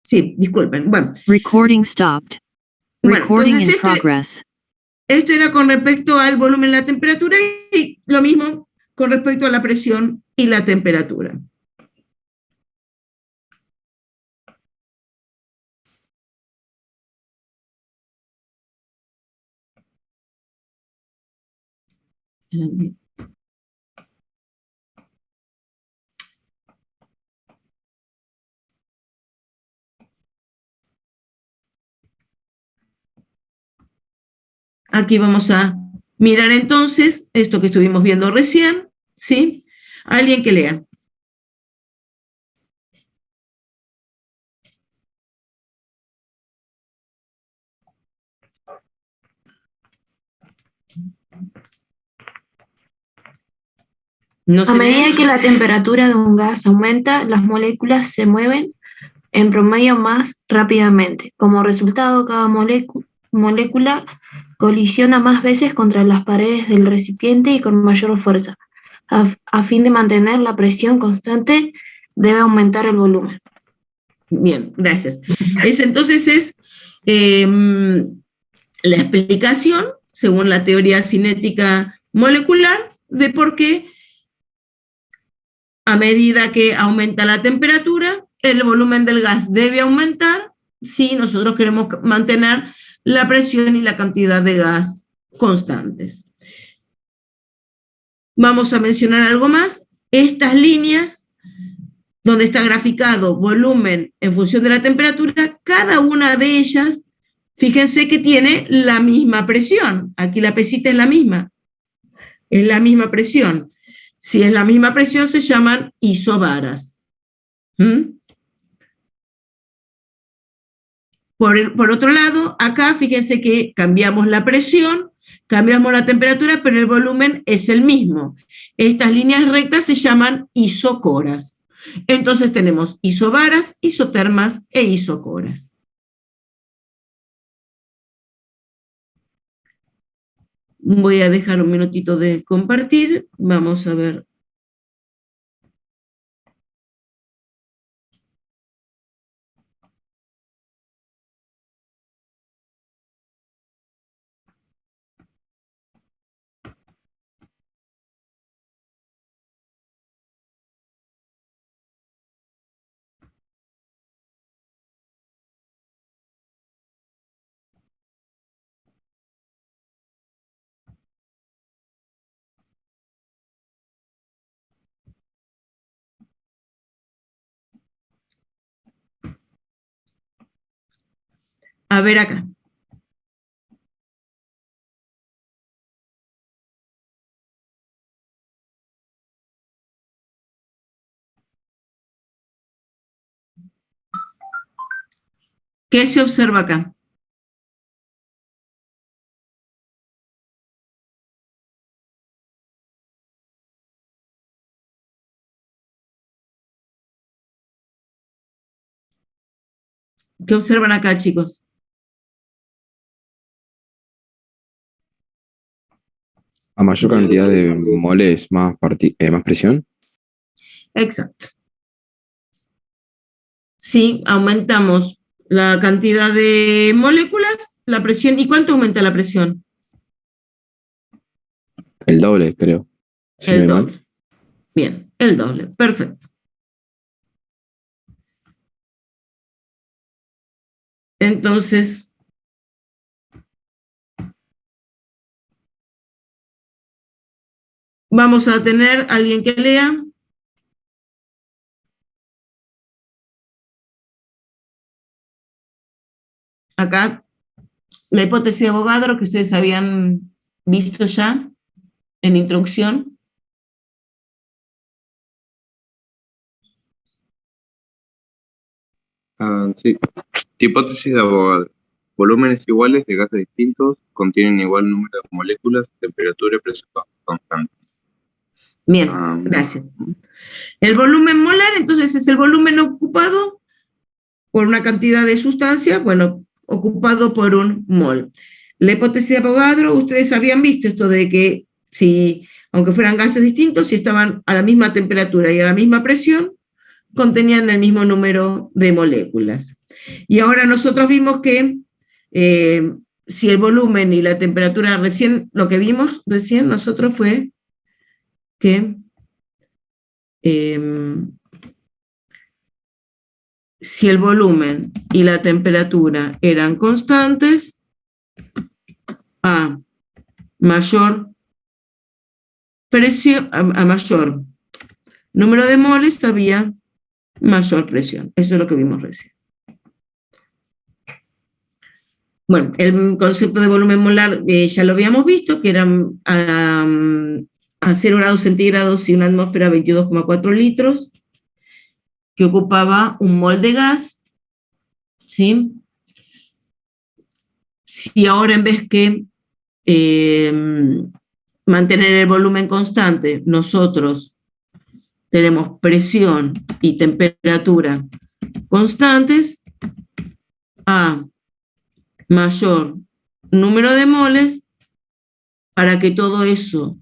Sí, disculpen. Bueno, Recording stopped. Bueno, Recording entonces in progress. esto era con respecto al volumen y la temperatura y lo mismo con respecto a la presión y la temperatura. Aquí vamos a mirar entonces esto que estuvimos viendo recién, ¿sí? Alguien que lea. No A se medida lee. que la temperatura de un gas aumenta, las moléculas se mueven en promedio más rápidamente. Como resultado, cada molécula colisiona más veces contra las paredes del recipiente y con mayor fuerza. A fin de mantener la presión constante, debe aumentar el volumen. Bien, gracias. Entonces es la explicación, según la teoría cinética molecular, de por qué a medida que aumenta la temperatura, el volumen del gas debe aumentar si nosotros queremos mantener la presión y la cantidad de gas constantes. Vamos a mencionar algo más. Estas líneas, donde está graficado volumen en función de la temperatura, cada una de ellas, fíjense que tiene la misma presión. Aquí la pesita es la misma presión. Si es la misma presión, se llaman isobaras. Por otro lado, acá fíjense que cambiamos la presión, cambiamos la temperatura, pero el volumen es el mismo. Estas líneas rectas se llaman isocoras. Entonces tenemos isobaras, isotermas e isocoras. Voy a dejar un minutito de compartir. Vamos a ver. A ver acá. ¿Qué se observa acá? ¿Qué observan acá, chicos? A mayor cantidad de moles, más presión. Exacto. Si aumentamos la cantidad de moléculas, la presión. ¿Y cuánto aumenta la presión? El doble, creo. Si no El hay mal. doble. Bien, el doble. Perfecto. Entonces, vamos a tener alguien que lea. acá la hipótesis de Avogadro que ustedes habían visto ya en introducción. Sí. Hipótesis de Avogadro. Volúmenes iguales de gases distintos contienen igual número de moléculas, temperatura y presión constantes. Bien, gracias. El volumen molar, entonces, es el volumen ocupado por una cantidad de sustancia, bueno, ocupado por un mol. La hipótesis de Avogadro, ustedes habían visto esto de que si, aunque fueran gases distintos, si estaban a la misma temperatura y a la misma presión, contenían el mismo número de moléculas. Y ahora nosotros vimos que si el volumen y la temperatura, recién lo que vimos recién nosotros fue que si el volumen y la temperatura eran constantes, a mayor presión, a mayor número de moles había mayor presión. Eso es lo que vimos recién. Bueno, el concepto de volumen molar ya lo habíamos visto, que eran a 0 grados centígrados y una atmósfera 22,4 litros, que ocupaba un mol de gas, ¿sí? Si ahora en vez que mantener el volumen constante, nosotros tenemos presión y temperatura constantes, a mayor número de moles, para que todo eso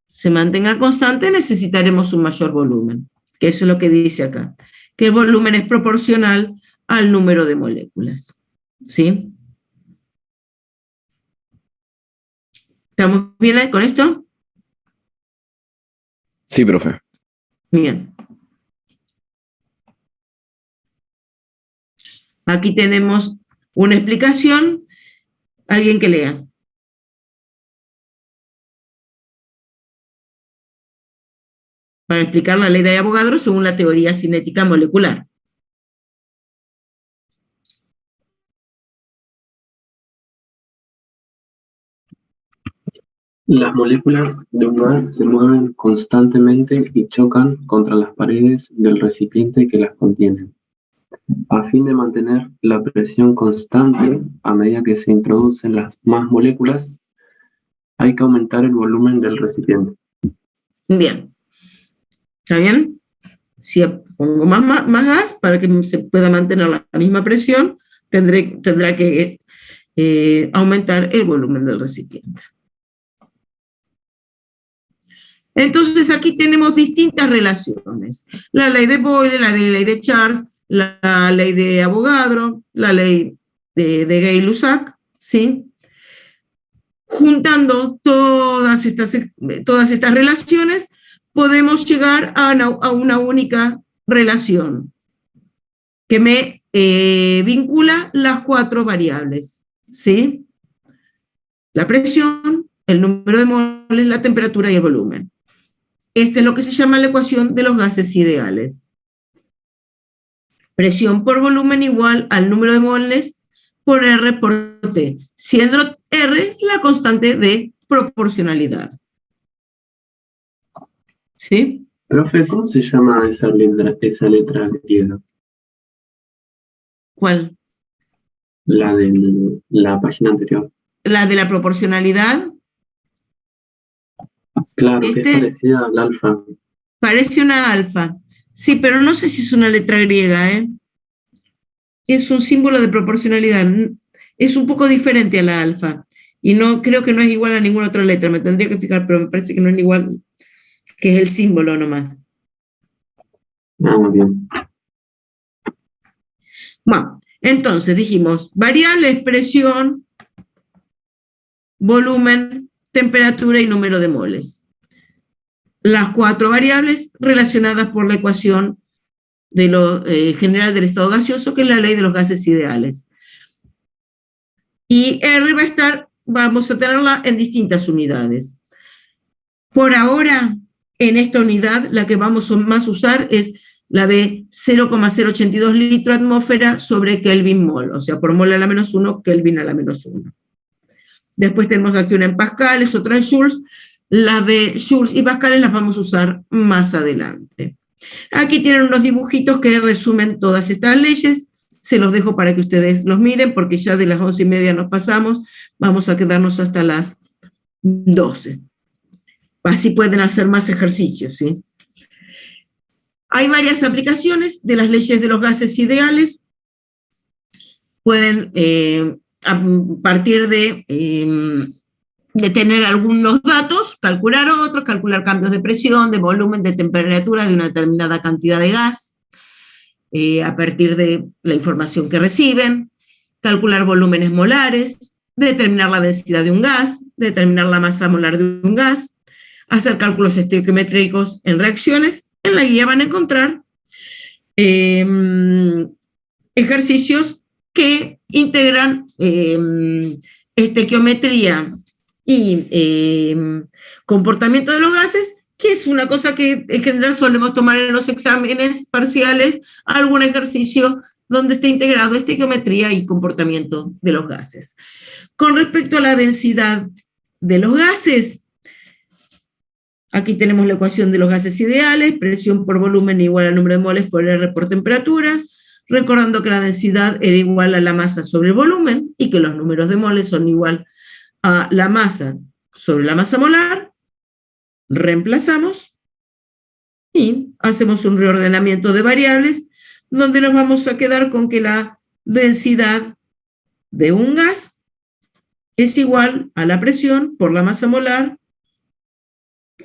se mantenga constante, necesitaremos un mayor volumen, que eso es lo que dice acá, que el volumen es proporcional al número de moléculas, ¿sí? ¿Estamos bien con esto? Sí, profe. Bien. Aquí tenemos una explicación. Alguien que lea. Para explicar la ley de Avogadro según la teoría cinética molecular. Las moléculas de un gas se mueven constantemente y chocan contra las paredes del recipiente que las contienen. A fin de mantener la presión constante a medida que se introducen las más moléculas, hay que aumentar el volumen del recipiente. Bien. ¿Está bien? Si pongo más gas para que se pueda mantener la misma presión, tendrá que aumentar el volumen del recipiente. Entonces aquí tenemos distintas relaciones. La ley de Boyle, la ley de Charles, la ley de Avogadro, la ley de Gay-Lussac, ¿sí? Juntando todas estas relaciones, podemos llegar a una única relación que me vincula las 4 variables, ¿sí? La presión, el número de moles, la temperatura y el volumen. Esta es lo que se llama la ecuación de los gases ideales. Presión por volumen igual al número de moles por R por T, siendo R la constante de proporcionalidad. ¿Sí? Profe, ¿cómo se llama esa letra griega? ¿Cuál? La de la página anterior. La de la proporcionalidad. Claro, que es parecida al alfa. Parece una alfa. Sí, pero no sé si es una letra griega, ¿eh? Es un símbolo de proporcionalidad. Es un poco diferente a la alfa. Y no creo que no es igual a ninguna otra letra. Me tendría que fijar, pero me parece que no es igual, que es el símbolo nomás. Bien. Bueno, entonces dijimos, variables, presión, volumen, temperatura y número de moles. Las 4 variables relacionadas por la ecuación de lo general del estado gaseoso, que es la ley de los gases ideales. Y R vamos a tenerla en distintas unidades. Por ahora, en esta unidad, la que vamos más a usar es la de 0,082 litro atmósfera sobre Kelvin mol, o sea, por mol a la menos 1, Kelvin a la menos 1. Después tenemos aquí una en pascales, otra en joules. Las de joules y pascales las vamos a usar más adelante. Aquí tienen unos dibujitos que resumen todas estas leyes. Se los dejo para que ustedes los miren, porque ya de las 11:30 nos pasamos. Vamos a quedarnos hasta las 12. Así pueden hacer más ejercicios, ¿sí? Hay varias aplicaciones de las leyes de los gases ideales. Pueden, a partir de tener algunos datos, calcular otros, calcular cambios de presión, de volumen, de temperatura de una determinada cantidad de gas, a partir de la información que reciben, calcular volúmenes molares, determinar la densidad de un gas, determinar la masa molar de un gas, hacer cálculos estequiométricos en reacciones. En la guía van a encontrar ejercicios que integran estequiometría y comportamiento de los gases, que es una cosa que en general solemos tomar en los exámenes parciales, algún ejercicio donde esté integrado estequiometría y comportamiento de los gases. Con respecto a la densidad de los gases, aquí tenemos la ecuación de los gases ideales, presión por volumen igual al número de moles por R por temperatura, recordando que la densidad era igual a la masa sobre el volumen y que los números de moles son igual a la masa sobre la masa molar. Reemplazamos y hacemos un reordenamiento de variables donde nos vamos a quedar con que la densidad de un gas es igual a la presión por la masa molar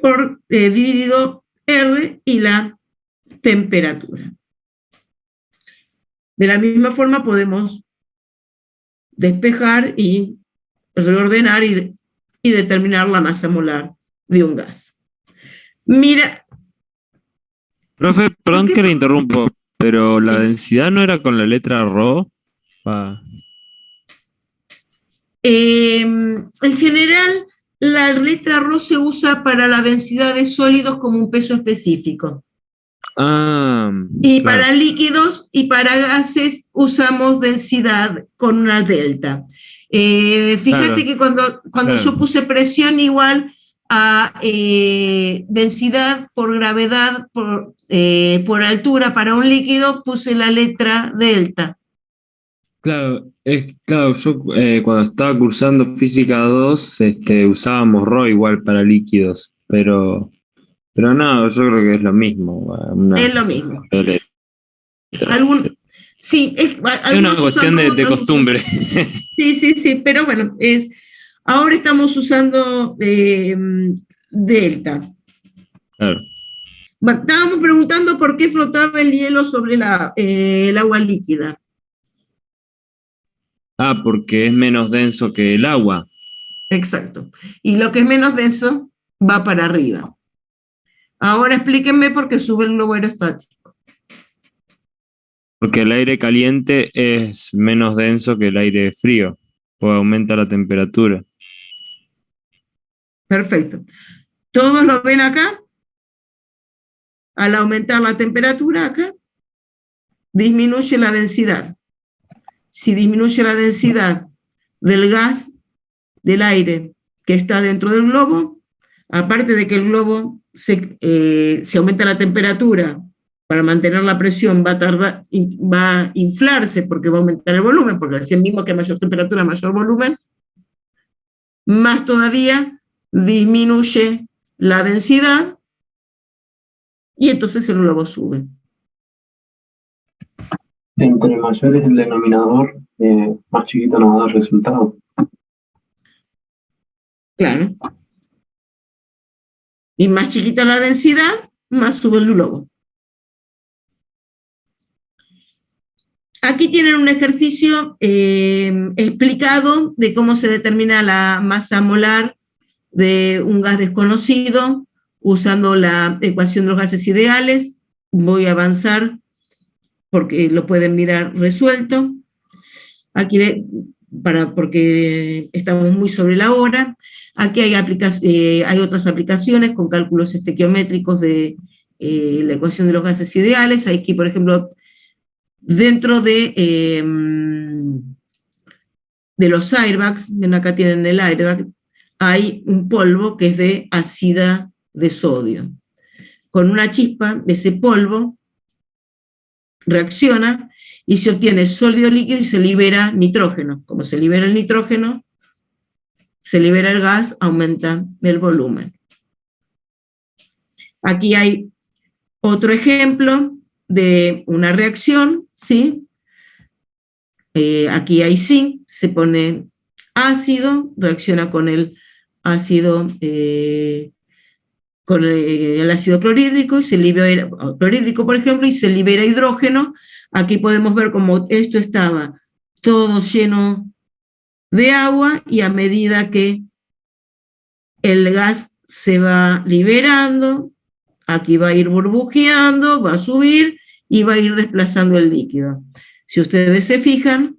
por dividido R y la temperatura. De la misma forma podemos despejar y reordenar y determinar la masa molar de un gas. Mira. Profe, perdón que le interrumpo, pero la densidad no era con la letra ρ. En general, la letra ρ se usa para la densidad de sólidos como un peso específico. Y claro. para líquidos y para gases usamos densidad con una delta. Fíjate que cuando yo puse presión igual a densidad por gravedad por altura para un líquido, puse la letra delta. Claro, yo cuando estaba cursando física 2, usábamos ρ igual para líquidos, pero no, yo creo que es lo mismo. Es lo mismo. Sí, es una cuestión de costumbre. Sí, pero bueno, ahora estamos usando delta. Claro. Estábamos preguntando por qué flotaba el hielo sobre el agua líquida. Porque es menos denso que el agua. Exacto. Y lo que es menos denso va para arriba. Ahora explíquenme por qué sube el globo aerostático. Porque el aire caliente es menos denso que el aire frío, pues aumenta la temperatura. Perfecto. ¿Todos lo ven acá? Al aumentar la temperatura acá, disminuye la densidad. Si disminuye la densidad del gas, del aire que está dentro del globo, aparte de que el globo se aumenta la temperatura para mantener la presión, va a inflarse porque va a aumentar el volumen, porque así mismo que mayor temperatura, mayor volumen, más todavía disminuye la densidad y entonces el globo sube. Entre mayor es el denominador, más chiquito nos va a dar resultado. Claro. Y más chiquita la densidad, más sube el globo. Aquí tienen un ejercicio explicado de cómo se determina la masa molar de un gas desconocido usando la ecuación de los gases ideales. Voy a avanzar porque lo pueden mirar resuelto. Aquí, porque estamos muy sobre la hora. Aquí hay otras aplicaciones con cálculos estequiométricos de la ecuación de los gases ideales. Aquí, por ejemplo, dentro de los airbags, ven acá tienen el airbag, hay un polvo que es de ácida de sodio. Con una chispa, ese polvo reacciona y se obtiene sólido líquido y se libera nitrógeno. Como se libera el nitrógeno, se libera el gas, aumenta el volumen. Aquí hay otro ejemplo de una reacción, ¿sí? Aquí hay zinc, se pone ácido, reacciona con el ácido, con el ácido clorhídrico, y se libera, clorhídrico por ejemplo, y se libera hidrógeno. Aquí podemos ver cómo esto estaba todo lleno de agua, y a medida que el gas se va liberando, aquí va a ir burbujeando, va a subir y va a ir desplazando el líquido. Si ustedes se fijan,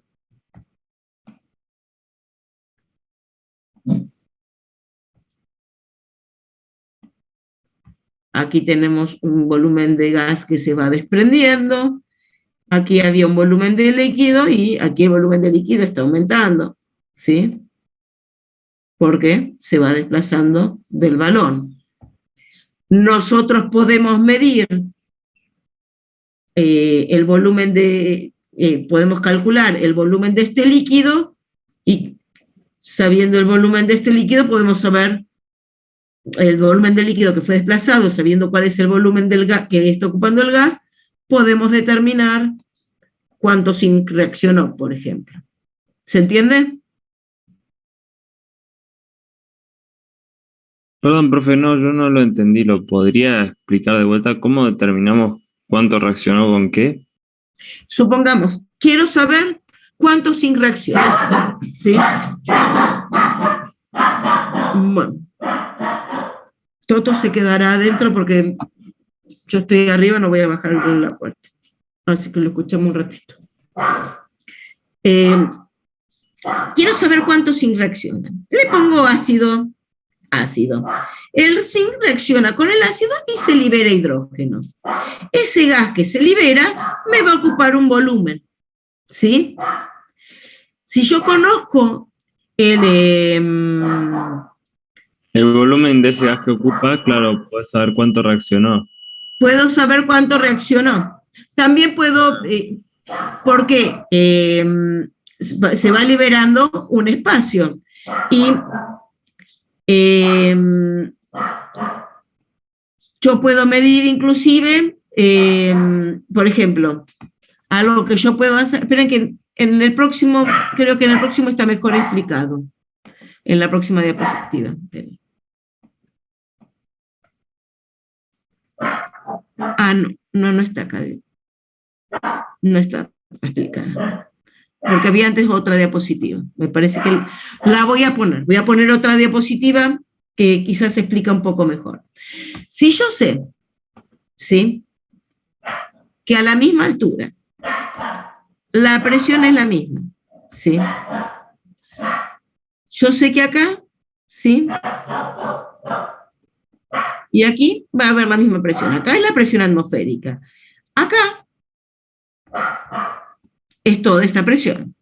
aquí tenemos un volumen de gas que se va desprendiendo, aquí había un volumen de líquido y aquí el volumen de líquido está aumentando, ¿sí? Porque se va desplazando del balón. Nosotros podemos medir el volumen de, podemos calcular el volumen de este líquido, y sabiendo el volumen de este líquido podemos saber el volumen del líquido que fue desplazado. Sabiendo cuál es el volumen del gas que está ocupando el gas, podemos determinar cuánto zinc reaccionó, por ejemplo. ¿Se entiende? Perdón, profe, no, yo no lo entendí. ¿Lo podría explicar de vuelta? ¿Cómo determinamos cuánto reaccionó con qué? Supongamos, quiero saber cuánto zinc reacciona, ¿sí? Bueno, Toto se quedará adentro porque yo estoy arriba, no voy a bajar la puerta. Así que lo escuchamos un ratito. Quiero saber cuánto zinc reacciona. Le pongo ácido. El zinc reacciona con el ácido y se libera hidrógeno. Ese gas que se libera me va a ocupar un volumen, ¿sí? Si yo conozco el volumen de ese gas que ocupa, claro, puedes saber cuánto reaccionó. Puedo saber cuánto reaccionó. También puedo, porque se va liberando un espacio. Y yo puedo medir inclusive, por ejemplo, algo que yo puedo hacer. Esperen que en el próximo, creo que en el próximo está mejor explicado. En la próxima diapositiva. Esperen. No está acá. No está explicada. Porque había antes otra diapositiva. Me parece que la voy a poner. Voy a poner otra diapositiva que quizás se explica un poco mejor. Si yo sé, ¿sí?, que a la misma altura la presión es la misma, ¿sí? Yo sé que acá, ¿sí?, y aquí va a haber la misma presión. Acá es la presión atmosférica. Acá es toda esta presión.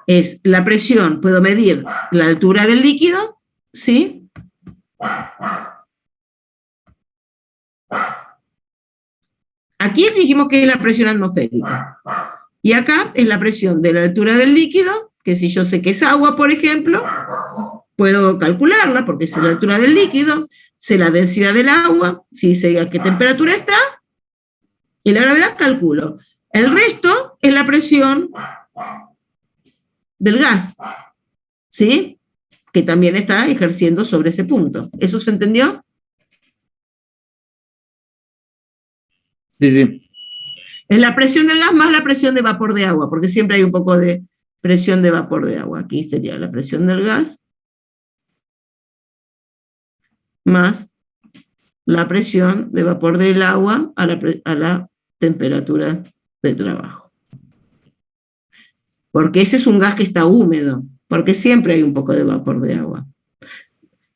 Es la presión, puedo medir la altura del líquido, ¿sí? Aquí dijimos que es la presión atmosférica. Y acá es la presión de la altura del líquido, que si yo sé que es agua, por ejemplo, puedo calcularla, porque es la altura del líquido, sé la densidad del agua, si sé a qué temperatura está, y la gravedad calculo. El resto es la presión del gas, ¿sí?, que también está ejerciendo sobre ese punto. ¿Eso se entendió? Sí, sí. Es la presión del gas más la presión de vapor de agua, porque siempre hay un poco de presión de vapor de agua. Aquí sería la presión del gas más la presión de vapor del agua a la temperatura de trabajo. Porque ese es un gas que está húmedo, porque siempre hay un poco de vapor de agua.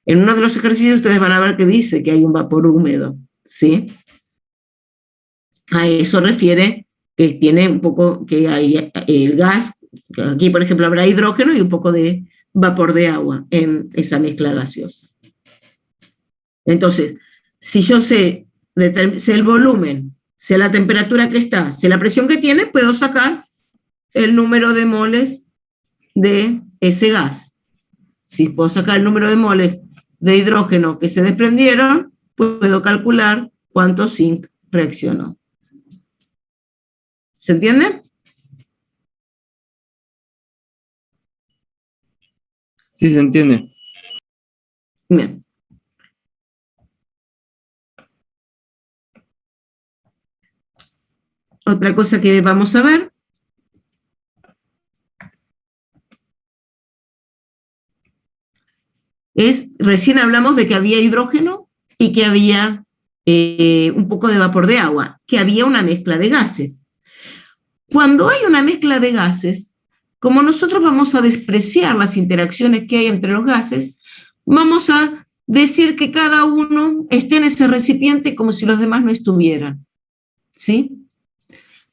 En uno de los ejercicios ustedes van a ver que dice que hay un vapor húmedo, ¿sí? A eso refiere que tiene un poco, que hay el gas, aquí por ejemplo habrá hidrógeno y un poco de vapor de agua en esa mezcla gaseosa. Entonces, si yo sé el volumen, sé la temperatura que está, sé la presión que tiene, puedo sacar el número de moles de ese gas. Si puedo sacar el número de moles de hidrógeno que se desprendieron, puedo calcular cuánto zinc reaccionó. ¿Se entiende? Sí, se entiende. Bien. Otra cosa que vamos a ver es, recién hablamos de que había hidrógeno y que había un poco de vapor de agua, que había una mezcla de gases. Cuando hay una mezcla de gases, como nosotros vamos a despreciar las interacciones que hay entre los gases, vamos a decir que cada uno esté en ese recipiente como si los demás no estuvieran. ¿Sí?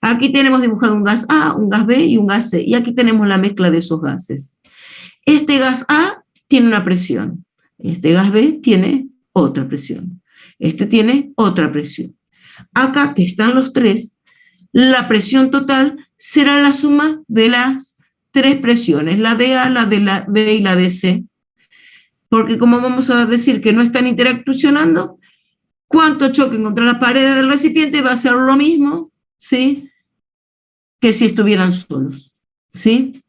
Aquí tenemos dibujado un gas A, un gas B y un gas C, y aquí tenemos la mezcla de esos gases. Este gas A tiene una presión, este gas B tiene otra presión, este tiene otra presión. Acá, que están los tres, la presión total será la suma de las tres presiones, la de A, la de la B y la de C, porque como vamos a decir que no están interaccionando, cuánto choquen contra las paredes del recipiente va a ser lo mismo, ¿sí?, que si estuvieran solos, ¿sí?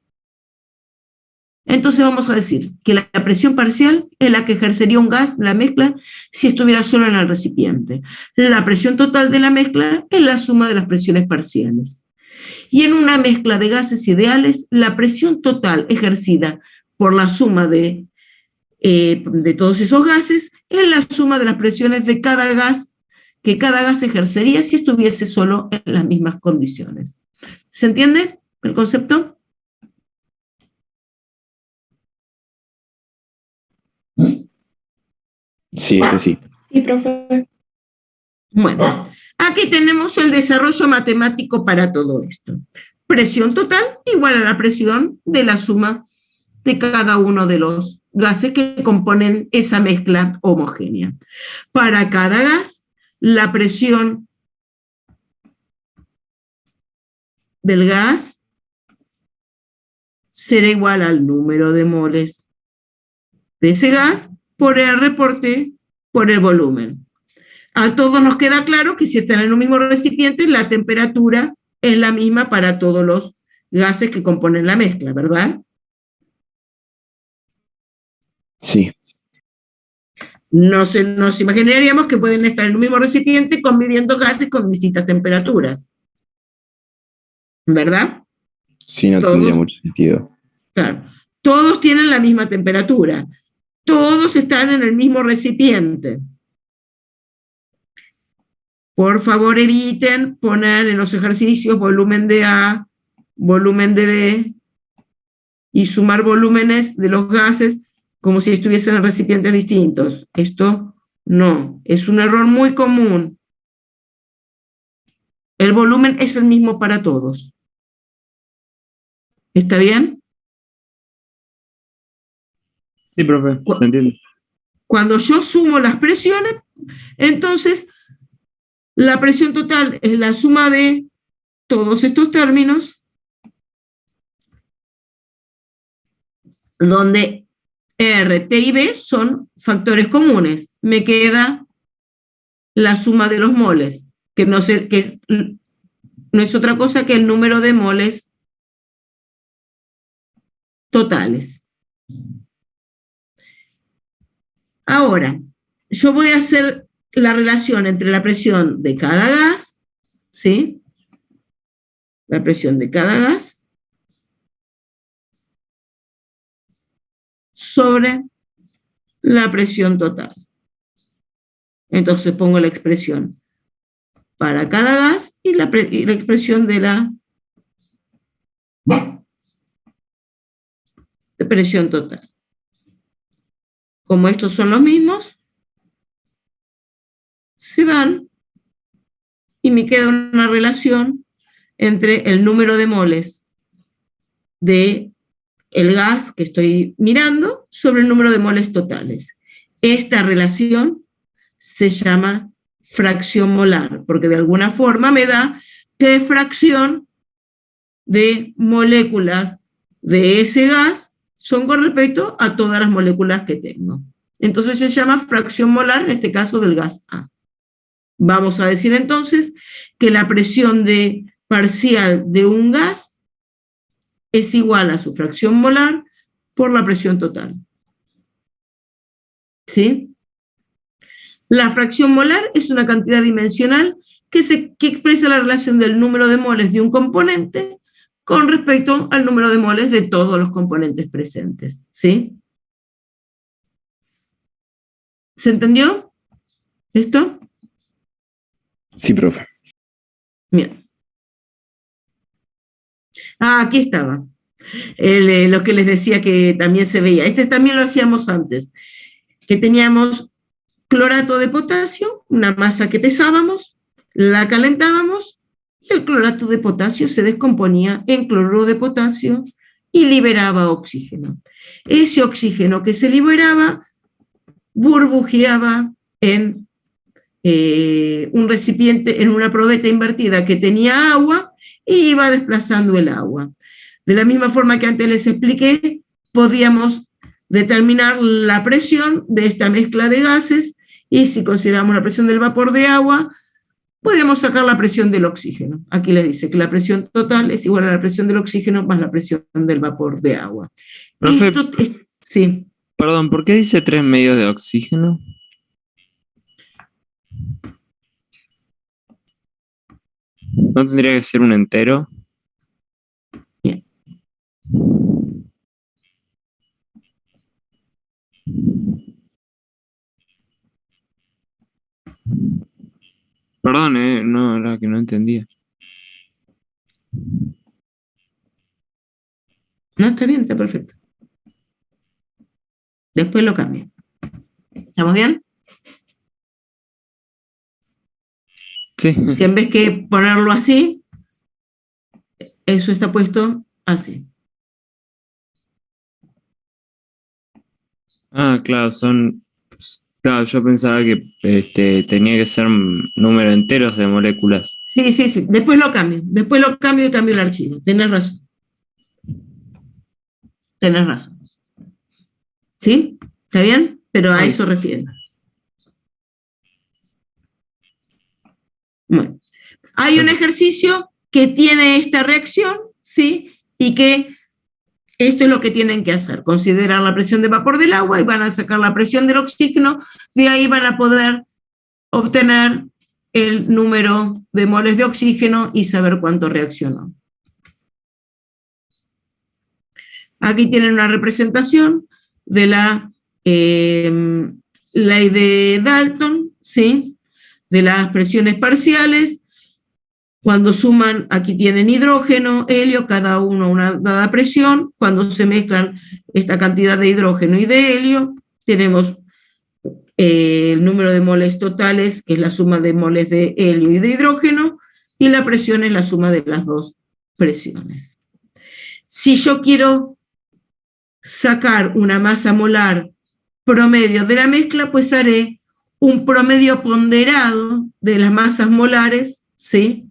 Entonces vamos a decir que la presión parcial es la que ejercería un gas, la mezcla, si estuviera solo en el recipiente. La presión total de la mezcla es la suma de las presiones parciales. Y en una mezcla de gases ideales, la presión total ejercida por la suma de todos esos gases es la suma de las presiones de cada gas, que cada gas ejercería si estuviese solo en las mismas condiciones. ¿Se entiende el concepto? Sí, sí. Sí, profe. Bueno, aquí tenemos el desarrollo matemático para todo esto. Presión total igual a la presión de la suma de cada uno de los gases que componen esa mezcla homogénea. Para cada gas, la presión del gas será igual al número de moles de ese gas por R por T por el volumen. A todos nos queda claro que si están en un mismo recipiente, la temperatura es la misma para todos los gases que componen la mezcla, ¿verdad? Sí. Nos imaginaríamos que pueden estar en un mismo recipiente conviviendo gases con distintas temperaturas, ¿verdad? Sí, no tendría mucho sentido. Claro. Todos tienen la misma temperatura. Todos están en el mismo recipiente. Por favor, eviten poner en los ejercicios volumen de A, volumen de B, y sumar volúmenes de los gases como si estuviesen en recipientes distintos. Esto no, es un error muy común. El volumen es el mismo para todos. ¿Está bien? Sí, profe, se entiende. Cuando yo sumo las presiones, entonces la presión total es la suma de todos estos términos, donde R, T y B son factores comunes. Me queda la suma de los moles, que no es otra cosa que el número de moles totales. Ahora, yo voy a hacer la relación entre la presión de cada gas, ¿sí? La presión de cada gas sobre la presión total. Entonces pongo la expresión para cada gas y la expresión de la presión total. Como estos son los mismos, se van y me queda una relación entre el número de moles de el gas que estoy mirando sobre el número de moles totales. Esta relación se llama fracción molar, porque de alguna forma me da qué fracción de moléculas de ese gas son con respecto a todas las moléculas que tengo. Entonces se llama fracción molar, en este caso del gas A. Vamos a decir entonces que la presión parcial de un gas es igual a su fracción molar por la presión total. ¿Sí? La fracción molar es una cantidad dimensional que expresa la relación del número de moles de un componente con respecto al número de moles de todos los componentes presentes. ¿Sí? ¿Se entendió esto? Sí, profe. Bien. Aquí estaba. Lo que les decía que también se veía. Este también lo hacíamos antes. Que teníamos clorato de potasio, una masa que pesábamos, la calentábamos y el clorato de potasio se descomponía en cloruro de potasio y liberaba oxígeno. Ese oxígeno que se liberaba burbujeaba en un recipiente, en una probeta invertida que tenía agua y iba desplazando el agua. De la misma forma que antes les expliqué, podíamos determinar la presión de esta mezcla de gases y si consideramos la presión del vapor de agua, podemos sacar la presión del oxígeno. Aquí les dice que la presión total es igual a la presión del oxígeno más la presión del vapor de agua. Profe, sí. Perdón, ¿por qué dice 3 medios de oxígeno? ¿No tendría que ser un entero? Bien. Perdón, no, era que no entendía. No, está bien, está perfecto. Después lo cambio. ¿Estamos bien? Sí. Si en vez que ponerlo así, eso está puesto así. Ah, claro, claro, yo pensaba que tenía que ser números enteros de moléculas. Sí. Después lo cambio y cambio el archivo. Tenés razón. ¿Sí? ¿Está bien? Pero a eso refiero. Bueno. Hay un ejercicio que tiene esta reacción, ¿sí? Y que esto es lo que tienen que hacer. Considerar la presión de vapor del agua y van a sacar la presión del oxígeno. De ahí van a poder obtener el número de moles de oxígeno y saber cuánto reaccionó. Aquí tienen una representación de la ley de Dalton, ¿sí? De las presiones parciales. Cuando suman, aquí tienen hidrógeno, helio, cada uno una dada presión. Cuando se mezclan esta cantidad de hidrógeno y de helio, tenemos el número de moles totales, que es la suma de moles de helio y de hidrógeno, y la presión es la suma de las dos presiones. Si yo quiero sacar una masa molar promedio de la mezcla, pues haré un promedio ponderado de las masas molares, ¿sí?,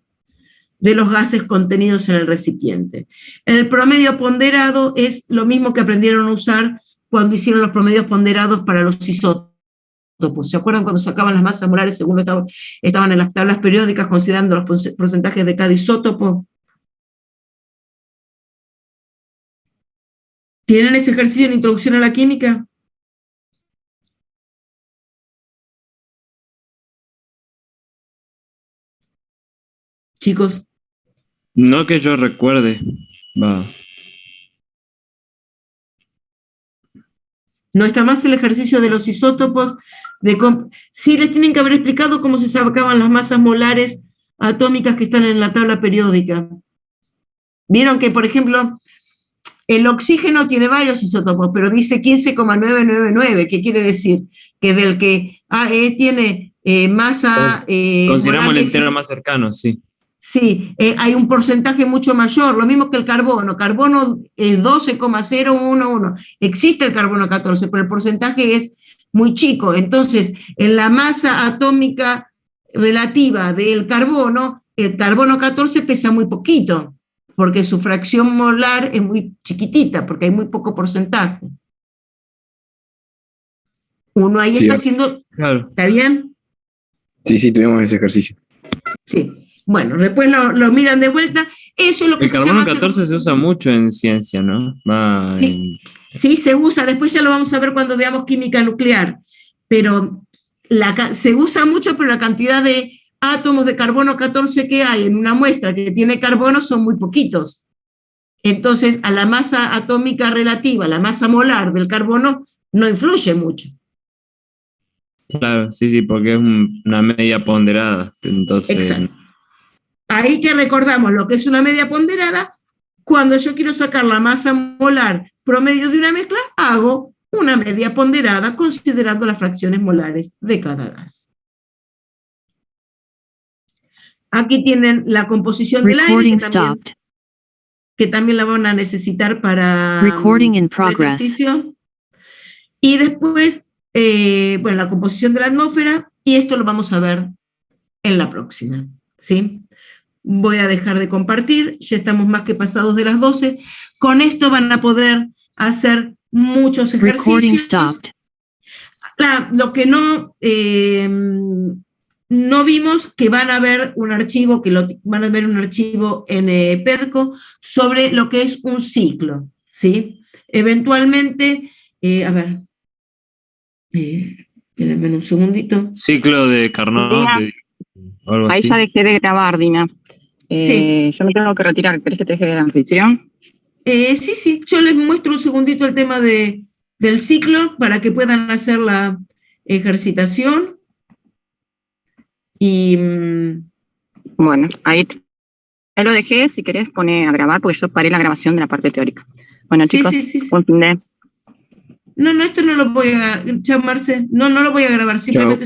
de los gases contenidos en el recipiente. El promedio ponderado es lo mismo que aprendieron a usar cuando hicieron los promedios ponderados para los isótopos. ¿Se acuerdan cuando sacaban las masas molares según estaban en las tablas periódicas considerando los porcentajes de cada isótopo? ¿Tienen ese ejercicio en Introducción a la Química? Chicos. No que yo recuerde. Va. No está más el ejercicio de los isótopos. Sí les tienen que haber explicado cómo se sacaban las masas molares atómicas que están en la tabla periódica. Vieron que, por ejemplo, el oxígeno tiene varios isótopos, pero dice 15,999. ¿Qué quiere decir? Que del que tiene masa Consideramos molar el de entero más cercano, sí. Sí, hay un porcentaje mucho mayor, lo mismo que el carbono. Carbono es 12,011. Existe el carbono 14, pero el porcentaje es muy chico. Entonces, en la masa atómica relativa del carbono, el carbono 14 pesa muy poquito, porque su fracción molar es muy chiquitita, porque hay muy poco porcentaje. Uno ahí Sí, está haciendo... Claro. ¿Está bien? Sí, tuvimos ese ejercicio. Sí. Bueno, después lo miran de vuelta. Eso es lo que El se carbono llama... 14 se usa mucho en ciencia, ¿no? Sí, sí, se usa, después ya lo vamos a ver cuando veamos química nuclear, pero se usa mucho, pero la cantidad de átomos de carbono 14 que hay en una muestra que tiene carbono son muy poquitos. Entonces, a la masa atómica relativa, la masa molar del carbono, no influye mucho. Claro, sí, porque es una media ponderada. Entonces, exacto. Ahí que recordamos lo que es una media ponderada. Cuando yo quiero sacar la masa molar promedio de una mezcla, hago una media ponderada considerando las fracciones molares de cada gas. Aquí tienen la composición del aire, que también la van a necesitar para el ejercicio. Y después, bueno, la composición de la atmósfera, y esto lo vamos a ver en la próxima, ¿sí? Voy a dejar de compartir, ya estamos más que pasados de las 12. Con esto van a poder hacer muchos ejercicios. Lo que no vimos, que van a ver un archivo, van a ver un archivo en PEDCO sobre lo que es un ciclo, ¿sí? Eventualmente, a ver, espérenme un segundito. Ciclo de Carnot. Ahí así. ya dejé de grabar, Dina. Sí. Yo me tengo que retirar. ¿Querés que te deje de anfitrión? Sí, yo les muestro un segundito el tema del ciclo para que puedan hacer la ejercitación. Y bueno, ahí lo dejé. Si querés, pone a grabar, porque yo paré la grabación de la parte teórica. Bueno, sí, chicos, sí. un fin de... No, esto no lo voy a... Chao, Marce. No lo voy a grabar, simplemente...